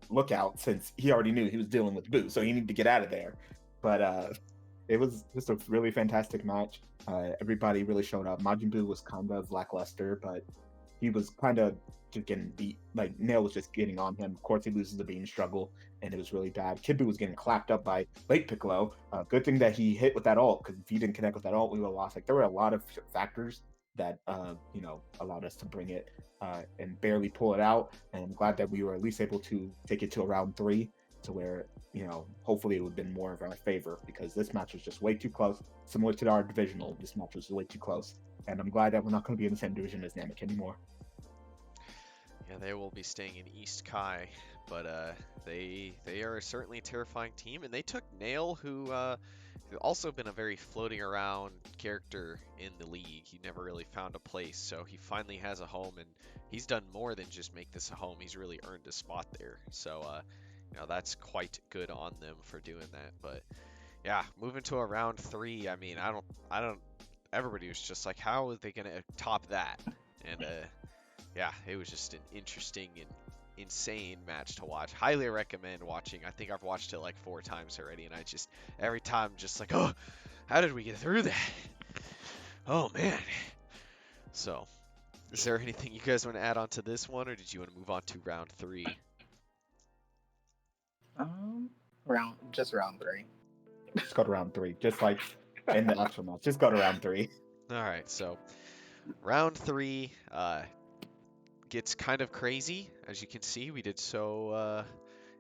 lookout since he already knew he was dealing with Boo, so he needed to get out of there. But it was just a really fantastic match. Everybody really showed up. Majin Buu was kind of lackluster, but he was kind of just getting beat. Like, Nail was just getting on him. Of course, he loses the beam struggle, and it was really bad. Kid Buu was getting clapped up by Late Piccolo. Good thing that he hit with that ult, because if he didn't connect with that ult, we would have lost. Like, there were a lot of factors that, allowed us to bring it and barely pull it out. And I'm glad that we were at least able to take it to a round 3 to where, hopefully it would have been more of our favor, because this match was just way too close. Similar to our divisional, this match was way too close. And I'm glad that we're not going to be in the same division as Namek anymore. Yeah, they will be staying in East Kai, but they are certainly a terrifying team, and they took Nail, who He's also been a very floating around character in the league. He never really found a place, so he finally has a home, and he's done more than just make this a home. He's really earned a spot there. So, that's quite good on them for doing that. But yeah, moving to a round 3. I mean, I don't. Everybody was just like, how are they gonna top that? And yeah, it was just an interesting and insane match to watch. Highly recommend watching. I think I've watched it like 4 times already, and I just every time just like, oh, how did we get through that? Oh man. So, is there anything you guys want to add on to this one, or did you want to move on to round 3? Round 3. Just go to round 3, just like in the actual match. Just go to round 3. All right, so round 3 gets kind of crazy. As you can see, we did so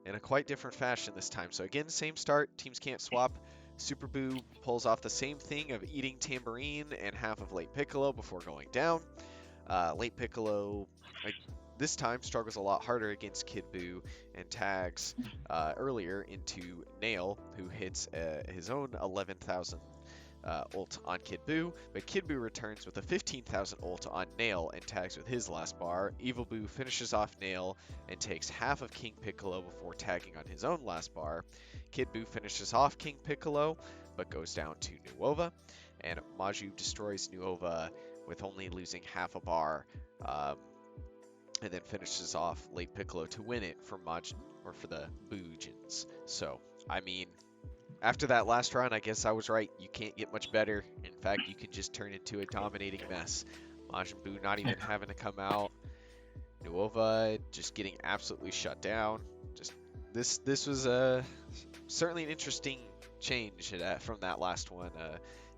in a quite different fashion this time. So again, same start. Teams can't swap. Super Boo pulls off the same thing of eating Tambourine and half of Late Piccolo before going down. Late Piccolo, this time, struggles a lot harder against Kid Boo and tags earlier into Nail, who hits his own 11,000 ult on Kid Boo, but Kid Boo returns with a 15,000 ult on Nail and tags with his last bar. Evil Boo finishes off Nail and takes half of King Piccolo before tagging on his own last bar. Kid Boo finishes off King Piccolo, but goes down to Nuova, and Maju destroys Nuova with only losing half a bar, and then finishes off Late Piccolo to win it for for the Buujins. So, I mean, after that last round, I guess I was right. You can't get much better. In fact, you can just turn into a dominating mess. Majin Buu not even having to come out. Nuova just getting absolutely shut down. Just this was certainly an interesting change from that last one.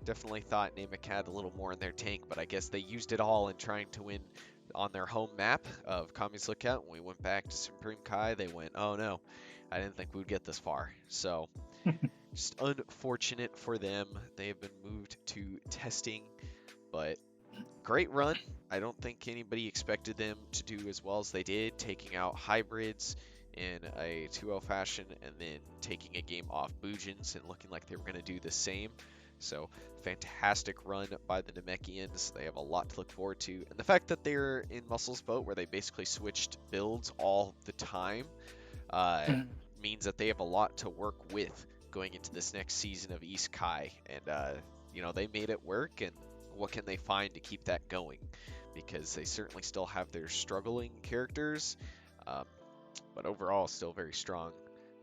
Definitely thought Namek had a little more in their tank, but I guess they used it all in trying to win on their home map of Kami's Lookout. When we went back to Supreme Kai, they went, oh no, I didn't think we would get this far. So just unfortunate for them. They have been moved to testing, but great run. I don't think anybody expected them to do as well as they did, taking out hybrids in a 2-0 fashion and then taking a game off Buujins and looking like they were going to do the same. So fantastic run by the Namekians. They have a lot to look forward to. And the fact that they're in Muscle's boat where they basically switched builds all the time means that they have a lot to work with going into this next season of East Kai. And, they made it work. And what can they find to keep that going? Because they certainly still have their struggling characters. But overall, still very strong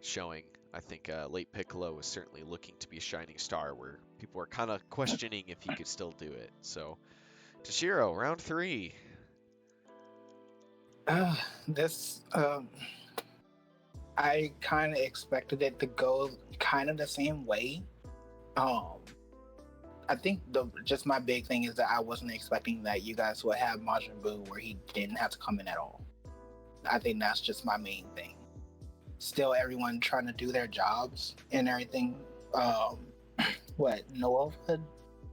showing. I think Late Piccolo was certainly looking to be a shining star where people were kind of questioning if he could still do it. So, Toshiro, round 3. This I kind of expected it to go kind of the same way. I think just my big thing is that I wasn't expecting that you guys would have Majin Buu where he didn't have to come in at all. I think that's just my main thing. Still, everyone trying to do their jobs and everything. Nova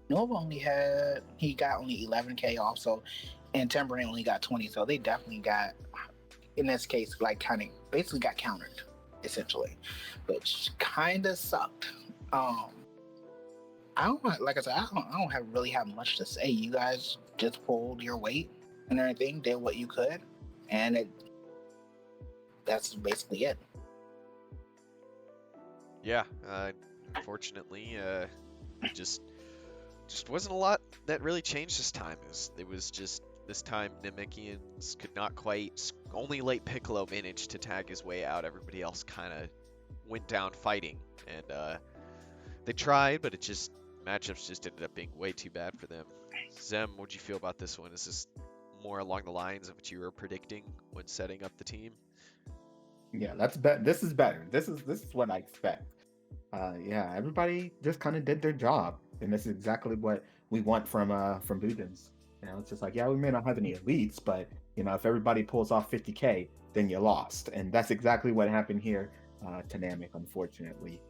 got only 11k off, so, and Timberland only got 20, so they definitely got, in this case, like basically got countered, essentially, which kind of sucked. I don't really have much to say. You guys just pulled your weight and everything, did what you could, and that's basically it. Yeah, unfortunately, just wasn't a lot that really changed this time. It was just this time Namekians could not quite. Only Late Piccolo managed to tag his way out. Everybody else kind of went down fighting, and they tried, but matchups just ended up being way too bad for them. Zem, what'd you feel about this one? Is this more along the lines of what you were predicting when setting up the team? Yeah, that's better. This is better. This is what I expect. Everybody just kind of did their job, and this is exactly what we want from Buujins. It's just like, we may not have any elites, but if everybody pulls off 50k, then you lost, and that's exactly what happened here to Namek, unfortunately.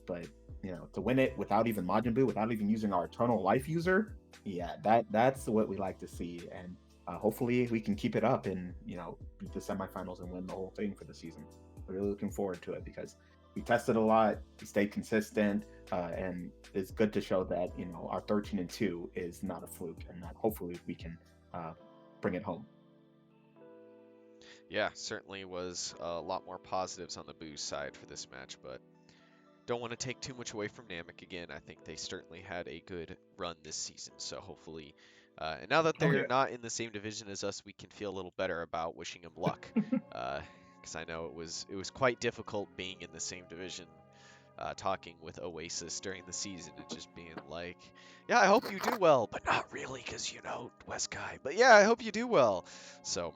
But to win it without even Majin Buu, without even using our Eternal Life user, that's what we like to see, and hopefully we can keep it up and beat the semifinals and win the whole thing for the season. We're really looking forward to it because we tested a lot, we stayed consistent, and it's good to show that our 13-2 is not a fluke, and that hopefully we can uh, bring it home. Yeah, certainly was a lot more positives on the Boo side for this match, but don't want to take too much away from Namek again. I think they certainly had a good run this season, so hopefully, and now that Oh they're yeah. not in the same division as us, we can feel a little better about wishing them luck. Because I know it was quite difficult being in the same division, talking with Oasis during the season and just being like, yeah, I hope you do well, but not really, because West Guy. But yeah, I hope you do well. So I mean,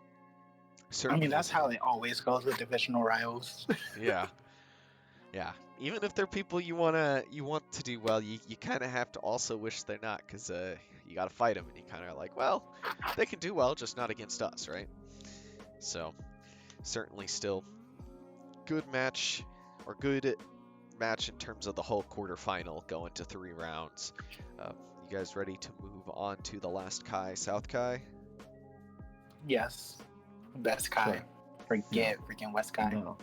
certainly that's is. how it always goes with divisional rivals. Yeah. Yeah, even if they're people you want to do well, you kind of have to also wish they're not, because you got to fight them, and you kind of are like, well, they can do well, just not against us, right? So certainly still good match, or good match in terms of the whole quarterfinal going to 3 rounds. You guys ready to move on to the last Kai, South Kai? Yes, best Kai. Sure. Forget freaking West Kai. No.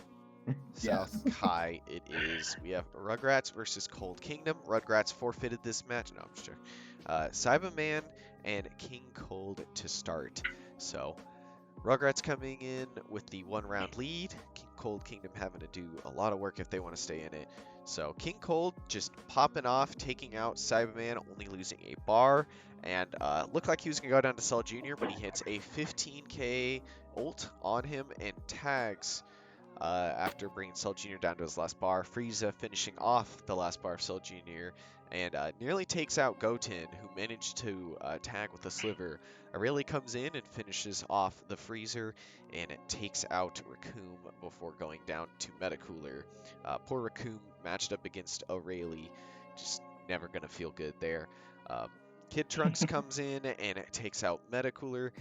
South Kai it is. We have Rugrats versus Cold Kingdom. Rugrats forfeited this match. No, I'm just joking. Cyberman and King Cold to start. So Rugrats coming in with the 1-round lead. Cold Kingdom having to do a lot of work if they want to stay in it. So King Cold just popping off, taking out Cyberman, only losing a bar. And looked like he was going to go down to Cell Jr., but he hits a 15k ult on him and tags after bringing Cell Jr. down to his last bar. Frieza finishing off the last bar of Cell Jr. and nearly takes out Goten, who managed to tag with a sliver. Aurelie comes in and finishes off the Freezer and it takes out Raccoon before going down to Metacooler. Poor Raccoon matched up against Aurelie, just never going to feel good there. Kid Trunks comes in and it takes out Metacooler.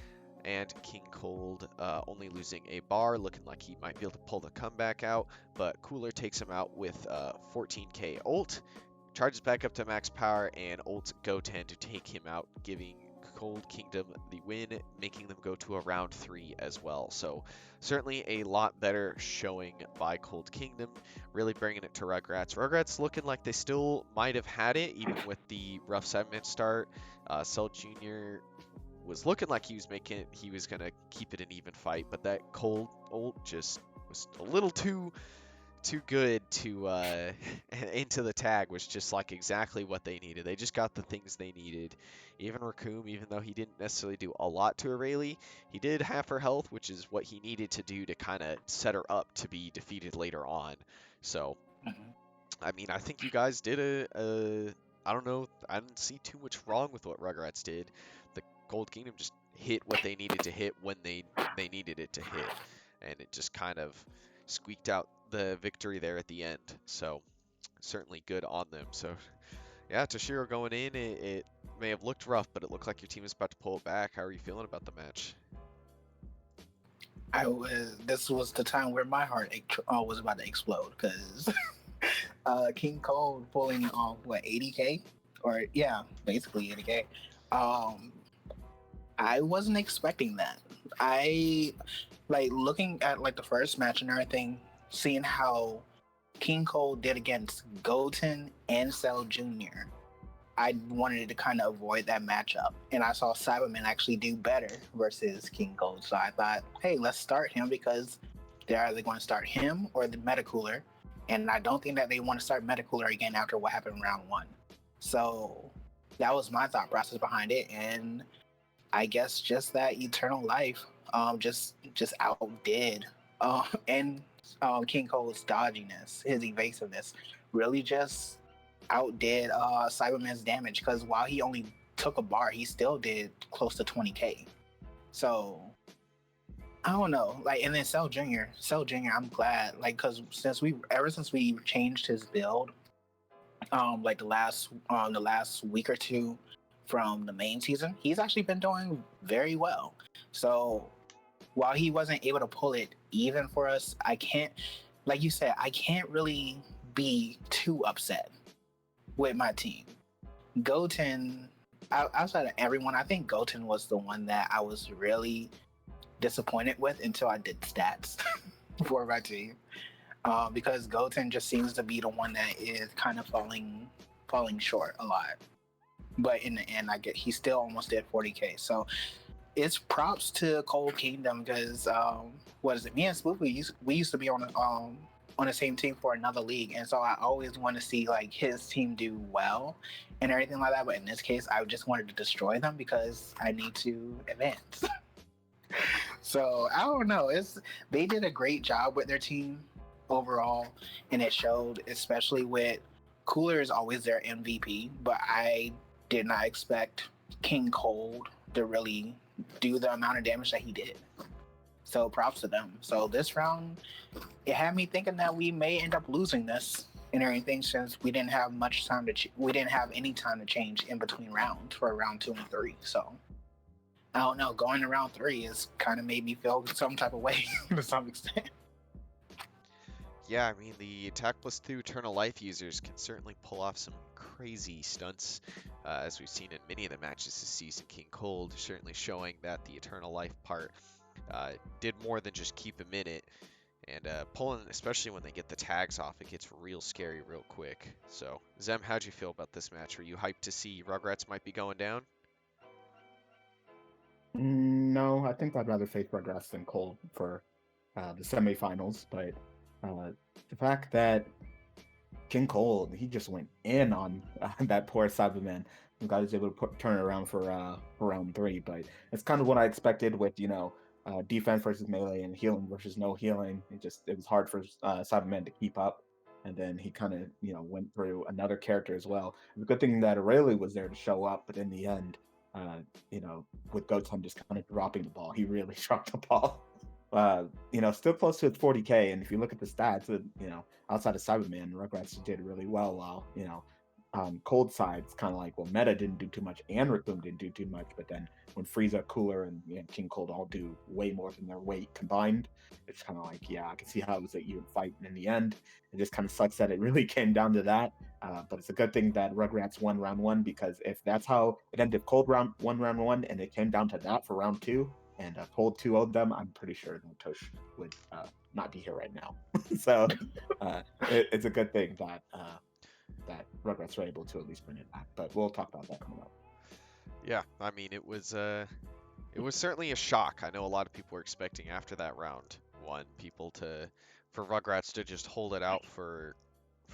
And King Cold only losing a bar, looking like he might be able to pull the comeback out, but Cooler takes him out with 14k ult, charges back up to max power, and ults Goten to take him out, giving Cold Kingdom the win, making them go to a round 3 as well. So certainly a lot better showing by Cold Kingdom, really bringing it to Rugrats. Rugrats looking like they still might have had it, even with the rough 7-minute start. Cell Jr. was looking like he was gonna keep it an even fight, but that Cold ult just was a little too good to into the tag, was just like exactly what they needed. They just got the things they needed. Even Raccoon, even though he didn't necessarily do a lot to Aurelie, he did half her health, which is what he needed to do to kind of set her up to be defeated later on. So, I mean, I think you guys did I don't know, I didn't see too much wrong with what Rugrats did. The Gold Kingdom just hit what they needed to hit when they needed it to hit, and it just kind of squeaked out the victory there at the end. So certainly good on them. So yeah, Toshiro going in, it may have looked rough, but it looked like your team is about to pull it back. How are you feeling about the match? This was the time where my heart was about to explode, because King Cold pulling off what, 80k, or yeah, basically 80k. I wasn't expecting that. I looking at the first match and everything, seeing how King Cold did against Goten and Cell Jr. I wanted to kind of avoid that matchup, and I saw Cyberman actually do better versus King Cold. So I thought, hey, let's start him, because they're either going to start him or the Metacooler, and I don't think that they want to start Metacooler again after what happened in round 1. So that was my thought process behind it, and I guess just that Eternal Life just outdid and King Cold's dodginess, his evasiveness, really just outdid Cyberman's damage, because while he only took a bar, he still did close to 20k. So I don't know, and then Cell Jr., I'm glad, because ever since we changed his build, the last week or two from the main season, he's actually been doing very well. So while he wasn't able to pull it even for us, I can't, like you said, I can't really be too upset with my team. Goten, outside of everyone, I think Goten was the one that I was really disappointed with until I did stats for my team. because Goten just seems to be the one that is kind of falling short a lot. But in the end, I get he still almost did 40K. So it's props to Cold Kingdom because what is it? Me and Spook we used to be on the same team for another league, and so I always want to see like his team do well and everything like that. But in this case, I just wanted to destroy them because I need to advance. So I don't know. They did a great job with their team overall, and it showed, especially with Cooler is always their MVP, but I did not expect King Cold to really do the amount of damage that he did. So props to them. So this round, it had me thinking that we may end up losing this and everything since we didn't have much time we didn't have any time to change in between rounds for round 2 and 3. So I don't know. Going to round 3 is kind of made me feel some type of way to some extent. Yeah, I mean, the attack plus 2 Eternal Life users can certainly pull off some crazy stunts, as we've seen in many of the matches this season. King Cold certainly showing that the Eternal Life part did more than just keep him in it. And pulling, especially when they get the tags off, it gets real scary real quick. So, Zem, how'd you feel about this match? Were you hyped to see Rugrats might be going down? No, I think I'd rather face Rugrats than Cold for the semifinals. But the fact that King Cold, he just went in on that poor Cyberman. I'm glad he's able to turn it around for round 3. But it's kind of what I expected with, defense versus melee and healing versus no healing. It was hard for Cyberman to keep up. And then he kind of, went through another character as well. The good thing that Aurelia was there to show up, but in the end, with Goten just kind of dropping the ball, he really dropped the ball. Still close to 40K. And if you look at the stats, outside of Cyberman, Rugrats did really well. While, Cold side's kind of like, well, Meta didn't do too much and Raccoon didn't do too much. But then when Frieza, Cooler, and King Cold all do way more than their weight combined, it's kind of like, yeah, I can see how it was an even fight. And in the end, it just kind of sucks that it really came down to that. But it's a good thing that Rugrats won round 1, because if that's how it ended, Cold round 1, and it came down to that for round 2, and Cold 2-0'd them, I'm pretty sure that Tosh would not be here right now. So it's a good thing that Rugrats were able to at least bring it back. But we'll talk about that coming up. Yeah, I mean, it was certainly a shock. I know a lot of people were expecting after that round 1 for Rugrats to just hold it out for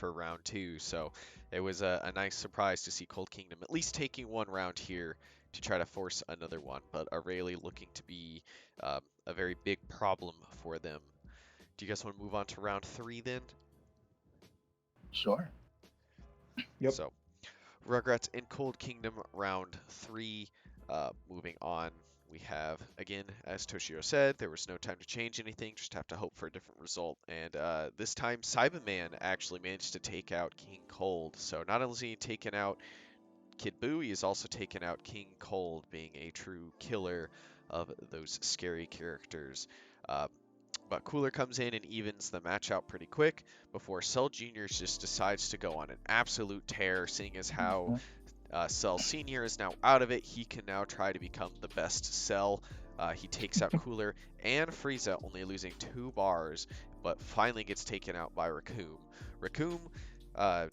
round 2. So it was a nice surprise to see Cold Kingdom at least taking one round here to try to force another one, but Aurelia looking to be a very big problem for them. Do you guys want to move on to round 3 then? Sure. Yep. So, Rugrats and Cold Kingdom round 3. Moving on, we have, again, as Toshiro said, there was no time to change anything, just have to hope for a different result. And this time, Cyberman actually managed to take out King Cold. So not only is he taken out Kid Buu, he has also taken out King Cold, being a true killer of those scary characters. But Cooler comes in and evens the match out pretty quick before Cell Jr. just decides to go on an absolute tear, seeing as how Cell Sr. is now out of it. He can now try to become the best Cell. He takes out Cooler and Frieza, only losing 2 bars, but finally gets taken out by Raccoon. Raccoon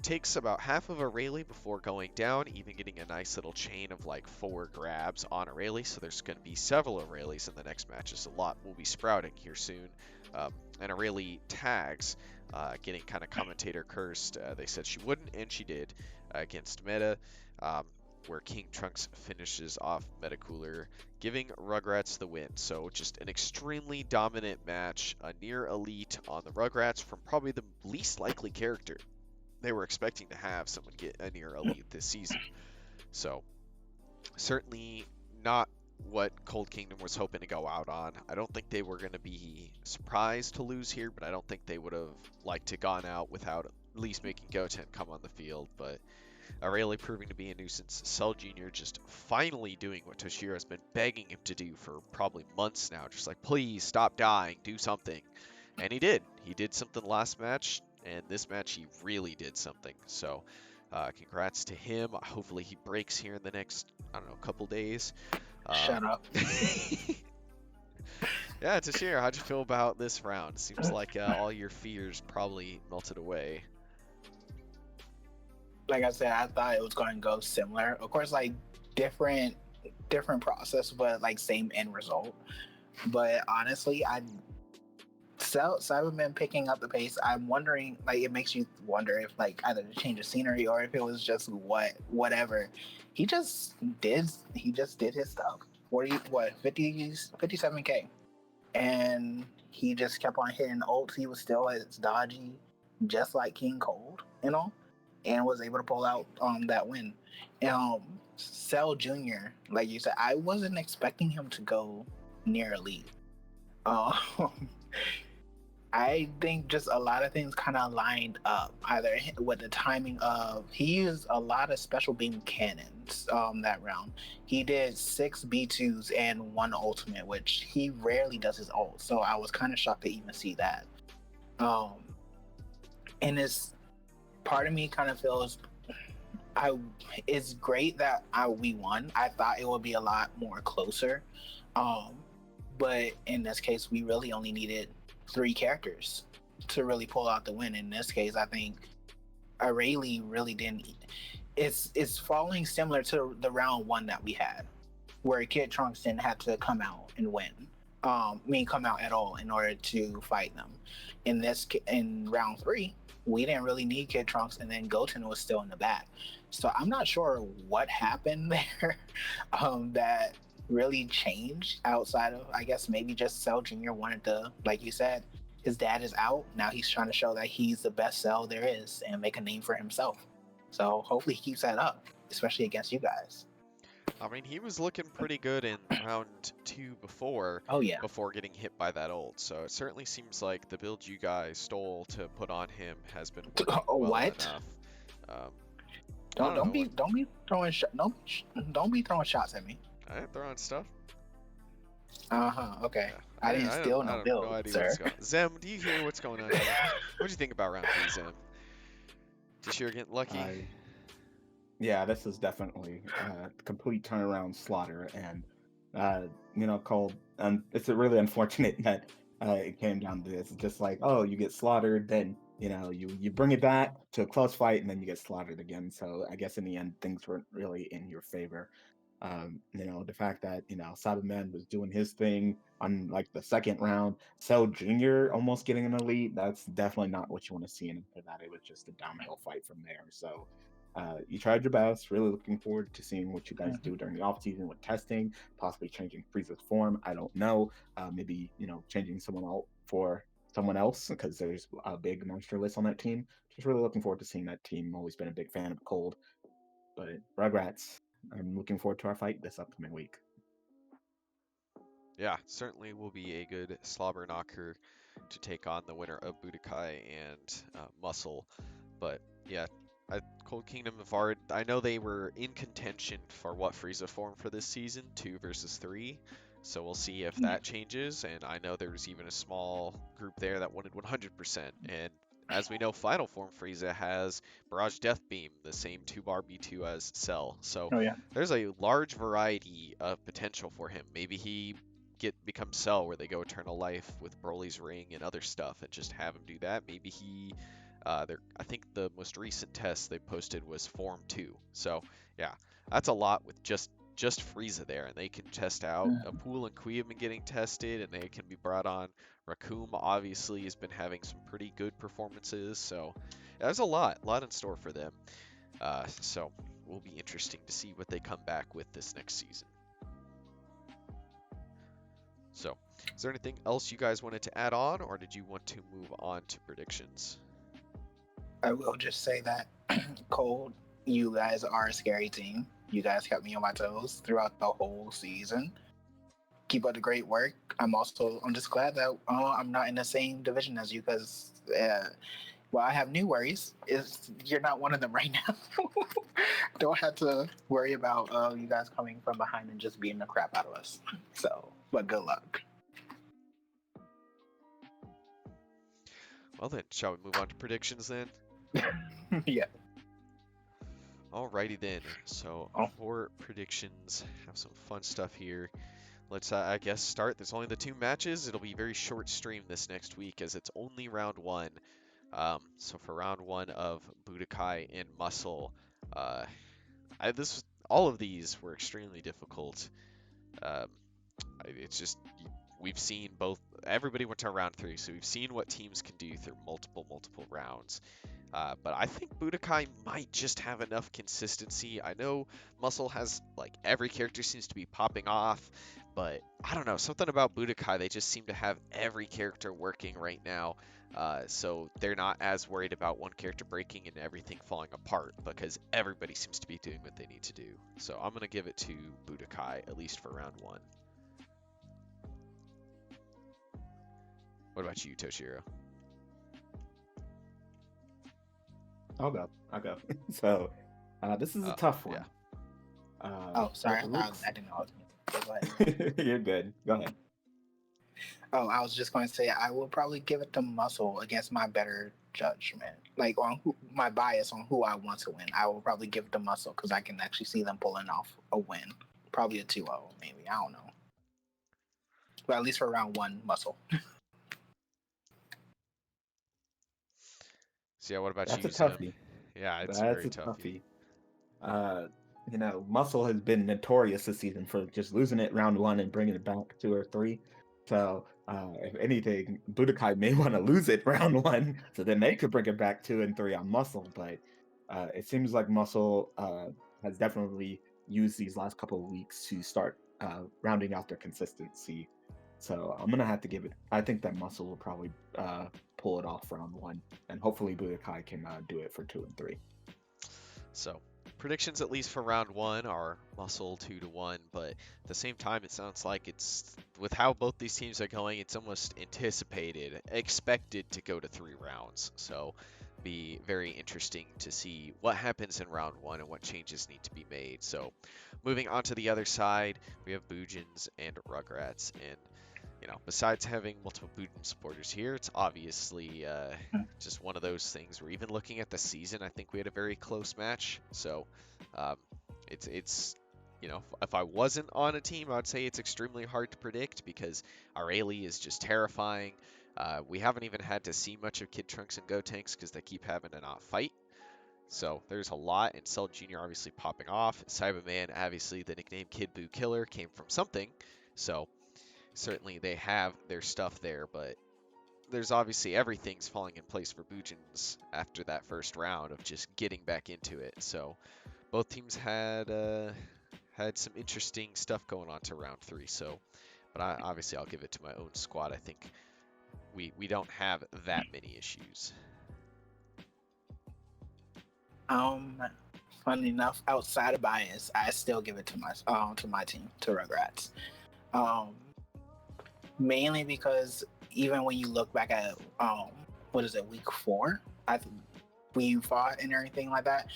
takes about half of Aurelia before going down, even getting a nice little chain of like 4 grabs on Aurelia. So there's going to be several Aurelias in the next matches. A lot will be sprouting here soon. And Aurelia tags, getting kind of commentator cursed. They said she wouldn't, and she did against Meta, where King Trunks finishes off Meta Cooler, giving Rugrats the win. So just an extremely dominant match, a near elite on the Rugrats from probably the least likely character they were expecting to have someone get a near elite this season. So certainly not what Cold Kingdom was hoping to go out on. I don't think they were going to be surprised to lose here, but I don't think they would have liked to gone out without at least making Goten come on the field. But Aurelia proving to be a nuisance. Cell Jr. just finally doing what Toshiro has been begging him to do for probably months now. Just like, please stop dying, do something. And he did. He did something last match, and this match he really did something. So congrats to him. Hopefully he breaks here in the next, couple days. Shut up. Yeah, Toshiro, how'd you feel about this round? Seems like all your fears probably melted away. Like I said, I thought it was going to go similar. Of course, like different process, but like same end result. But honestly, Cyberman picking up the pace. I'm wondering, like, it makes you wonder if like either the change of scenery or if it was just whatever. He just did his stuff. 57K, and he just kept on hitting ults. He was still as dodgy, just like King Cold, and was able to pull out that win. Cell Jr., like you said, I wasn't expecting him to go near elite. Um, I think just a lot of things kind of lined up, either with the timing of he used a lot of special beam cannons that round. He did 6 B2s and 1 ultimate, which he rarely does his ult. So I was kind of shocked to even see that. And it's part of me kind of feels it's great that we won. I thought it would be a lot more closer. But in this case, we really only needed 3 characters to really pull out the win. In this case, I think Rayleigh really didn't. It's falling similar to the round 1 that we had, where Kid Trunks didn't have to come out and win. Come out at all in order to fight them. In round 3, we didn't really need Kid Trunks, and then Goten was still in the back. So I'm not sure what happened there that really changed outside of, I guess, maybe just Cell Jr. wanted to, like you said, his dad is out. Now he's trying to show that he's the best Cell there is and make a name for himself. So hopefully he keeps that up, especially against you guys. I mean, he was looking pretty good in round 2 before. Oh, yeah. Before getting hit by that ult. So it certainly seems like the build you guys stole to put on him has been working well enough. Don't be throwing shots at me. I ain't throwing stuff. Okay. Yeah. I didn't steal no build, no idea sir. what's going on. Zem, do you hear what's going on here? What do you think about round 3, Zem? Toshiro getting lucky? Yeah, this is definitely a complete turnaround slaughter, and Cole. It's really unfortunate that it came down to this. It's just like, oh, you get slaughtered, then you bring it back to a close fight, and then you get slaughtered again. So I guess in the end, things weren't really in your favor. The fact that Cyberman was doing his thing on like the second round, Cell Jr. almost getting an elite. That's definitely not what you want to see. And after that, it was just a downhill fight from there. So. You tried your best. Really looking forward to seeing what you guys do during the off season with testing, possibly changing Frieza's form. I don't know. Maybe changing someone out for someone else because there's a big monster list on that team. Just really looking forward to seeing that team. Always been a big fan of Cold, but Rugrats. I'm looking forward to our fight this upcoming week. Yeah, certainly will be a good slobber knocker to take on the winner of Budokai and Muscle. But yeah. Cold Kingdom of Ard, I know they were in contention for what Frieza form for this season, 2 versus 3. So we'll see if that changes. And I know there's even a small group there that wanted 100%. And as we know, Final Form Frieza has Barrage Death Beam, the same 2-bar B2 as Cell. So there's a large variety of potential for him. Maybe he becomes Cell, where they go Eternal Life with Broly's Ring and other stuff, and just have him do that. Maybe he... I think the most recent test they posted was Form 2. So, yeah, that's a lot with just Frieza there. And they can test out. Apul and Kui have been getting tested, and they can be brought on. Raccoon, obviously, has been having some pretty good performances. So, yeah, there's a lot in store for them. So, it will be interesting to see what they come back with this next season. So, is there anything else you guys wanted to add on, or did you want to move on to predictions? I will just say that, Cold, you guys are a scary team. You guys kept me on my toes throughout the whole season. Keep up the great work. I'm just glad that I'm not in the same division as you, because I have new worries. You're not one of them right now. Don't have to worry about you guys coming from behind and just beating the crap out of us. So, but good luck. Well then, shall we move on to predictions then? Yeah. Alrighty then. So for predictions, have some fun stuff here. let's, I guess, start. There's only the 2 matches. It'll be very short stream this next week as it's only round 1. So for round 1 of Budokai and Muscle, uh, all of these were extremely difficult. Um, it's just we've seen both. Everybody went to round 3, so we've seen what teams can do through multiple rounds. But I think Budokai might just have enough consistency. I know Muscle has, like, every character seems to be popping off, but I don't know, something about Budokai, they just seem to have every character working right now. So they're not as worried about one character breaking and everything falling apart because everybody seems to be doing what they need to do. So I'm going to give it to Budokai, at least for round 1. What about you, Toshiro? I'll go. So, this is a tough one. Yeah. Oh, sorry. I didn't know. Go ahead. You're good. Go ahead. Oh, I was just going to say I will probably give it to Muscle against my better judgment, like on my bias on who I want to win. I will probably give it to Muscle because I can actually see them pulling off a win, probably a 2-0, maybe. I don't know, but at least for round 1, Muscle. So yeah, what about That's you, a Sam? toughie. Yeah, it's That's very a toughie. Muscle has been notorious this season for just losing it round 1 and bringing it back 2 or 3. So, if anything, Budokai may want to lose it round 1, so then they could bring it back 2 and 3 on Muscle. But it seems like Muscle has definitely used these last couple of weeks to start rounding out their consistency. So I'm gonna have to give it. I think that Muscle will probably pull it off round 1, and hopefully Budokai can do it for 2 and 3. So predictions, at least for round 1, are Muscle 2-1, but at the same time, it sounds like it's, with how both these teams are going, it's almost expected to go to 3 rounds. So be very interesting to see what happens in round 1 and what changes need to be made. So moving on to the other side, we have Buujins and Rugrats, and besides having multiple Buujin supporters here, it's obviously just one of those things where even looking at the season, I think we had a very close match. So it's if I wasn't on a team, I'd say it's extremely hard to predict because Areli is just terrifying. We haven't even had to see much of Kid Trunks and Gotenks because they keep having to not fight. So there's a lot, and Cell Jr. obviously popping off. Cyberman, obviously the nickname Kid Buu Killer came from something. So certainly they have their stuff there, but there's obviously everything's falling in place for Buujins after that first round of just getting back into it. So both teams had some interesting stuff going on to round 3. So, but obviously I'll give it to my own squad. I think we don't have that many issues. Funny enough, outside of bias, I still give it to my team, to Rugrats. Mainly because even when you look back at week 4, we fought and everything like that.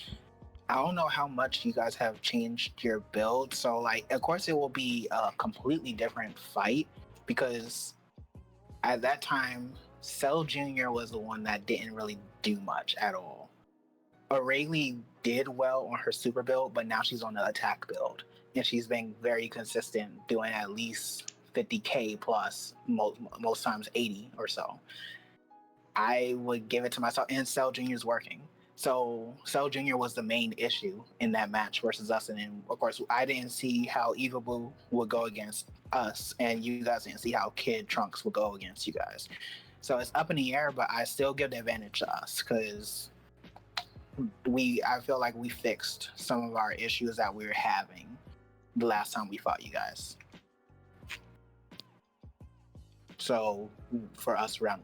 I don't know how much you guys have changed your build. So, like, of course, it will be a completely different fight because at that time, Cell Jr. was the one that didn't really do much at all. Aurelie did well on her super build, but now she's on the attack build, and she's been very consistent, doing at least 50k plus, most times 80 or so. I would give it to myself, and Cell Jr. is working. So Cell Jr. was the main issue in that match versus us, and then, of course, I didn't see how Evil Boo would go against us, and you guys didn't see how Kid Trunks would go against you guys. So it's up in the air, but I still give the advantage to us because I feel like we fixed some of our issues that we were having the last time we fought you guys. So for us, round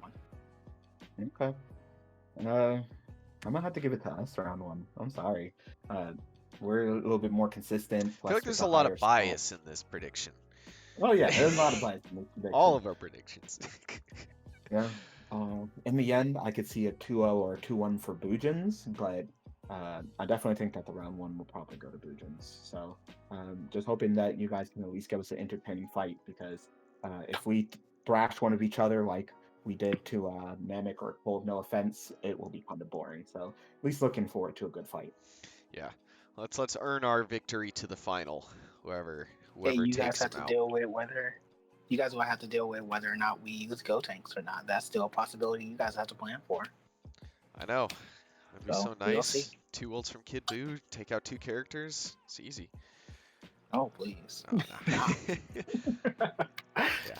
1. Okay. I'm gonna have to give it to us round 1. I'm sorry. We're a little bit more consistent. I feel like there's a lot of bias in this prediction. Oh yeah, there's a lot of bias in this prediction. All of our predictions. Yeah. In the end, I could see a 2-0 or a 2-1 for Buujins, but I definitely think that the round 1 will probably go to Buujins. So just hoping that you guys can at least give us an entertaining fight, because if we thrash one of each other like we did to Namek or Cold, no offense, it will be kind of boring. So at least looking forward to a good fight. Yeah, let's earn our victory to the final, whoever whoever you takes guys have them to out. deal with whether you guys will have to deal with whether or not we use go tanks or not. That's still a possibility you guys have to plan for. I know. It'd be So so we'll see. nice. 2 ults from Kid Buu, take out 2 characters. It's easy. Oh please. Oh, no. Yeah.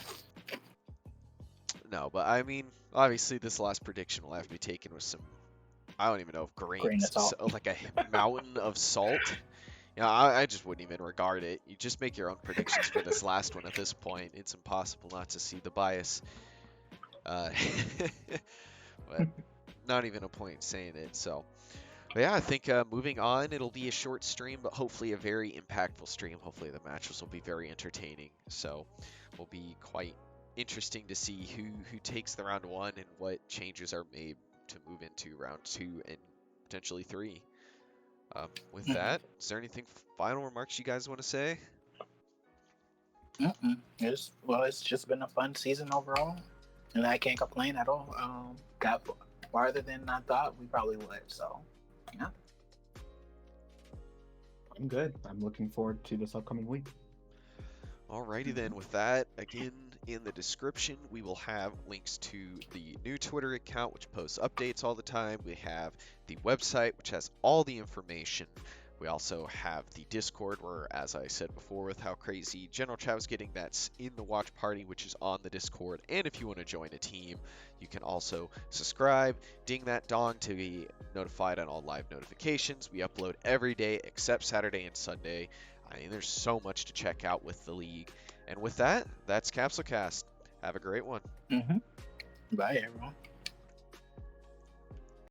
No, but I mean, obviously this last prediction will have to be taken with some, I don't even know if Grain grains, of salt. like a mountain of salt. Yeah, I just wouldn't even regard it. You just make your own predictions for this last one at this point. It's impossible not to see the bias. But not even a point saying it. So, but yeah, I think moving on, it'll be a short stream, but hopefully a very impactful stream. Hopefully the matches will be very entertaining. So, will be quite interesting to see who takes the round 1 and what changes are made to move into round 2 and potentially 3. With that, is there anything final remarks you guys want to say? It's just been a fun season overall, and I can't complain at all. Got farther than I thought we probably would. So, yeah. I'm good. I'm looking forward to this upcoming week. Alrighty then, with that, again, in the description, we will have links to the new Twitter account, which posts updates all the time. We have the website, which has all the information. We also have the Discord, where, as I said before, with how crazy General Chat was getting, that's in the watch party, which is on the Discord. And if you want to join a team, you can also subscribe, ding that dong to be notified on all live notifications. We upload every day except Saturday and Sunday. I mean, there's so much to check out with the league. And with that, that's Capsule Cast. Have a great one. Bye, everyone.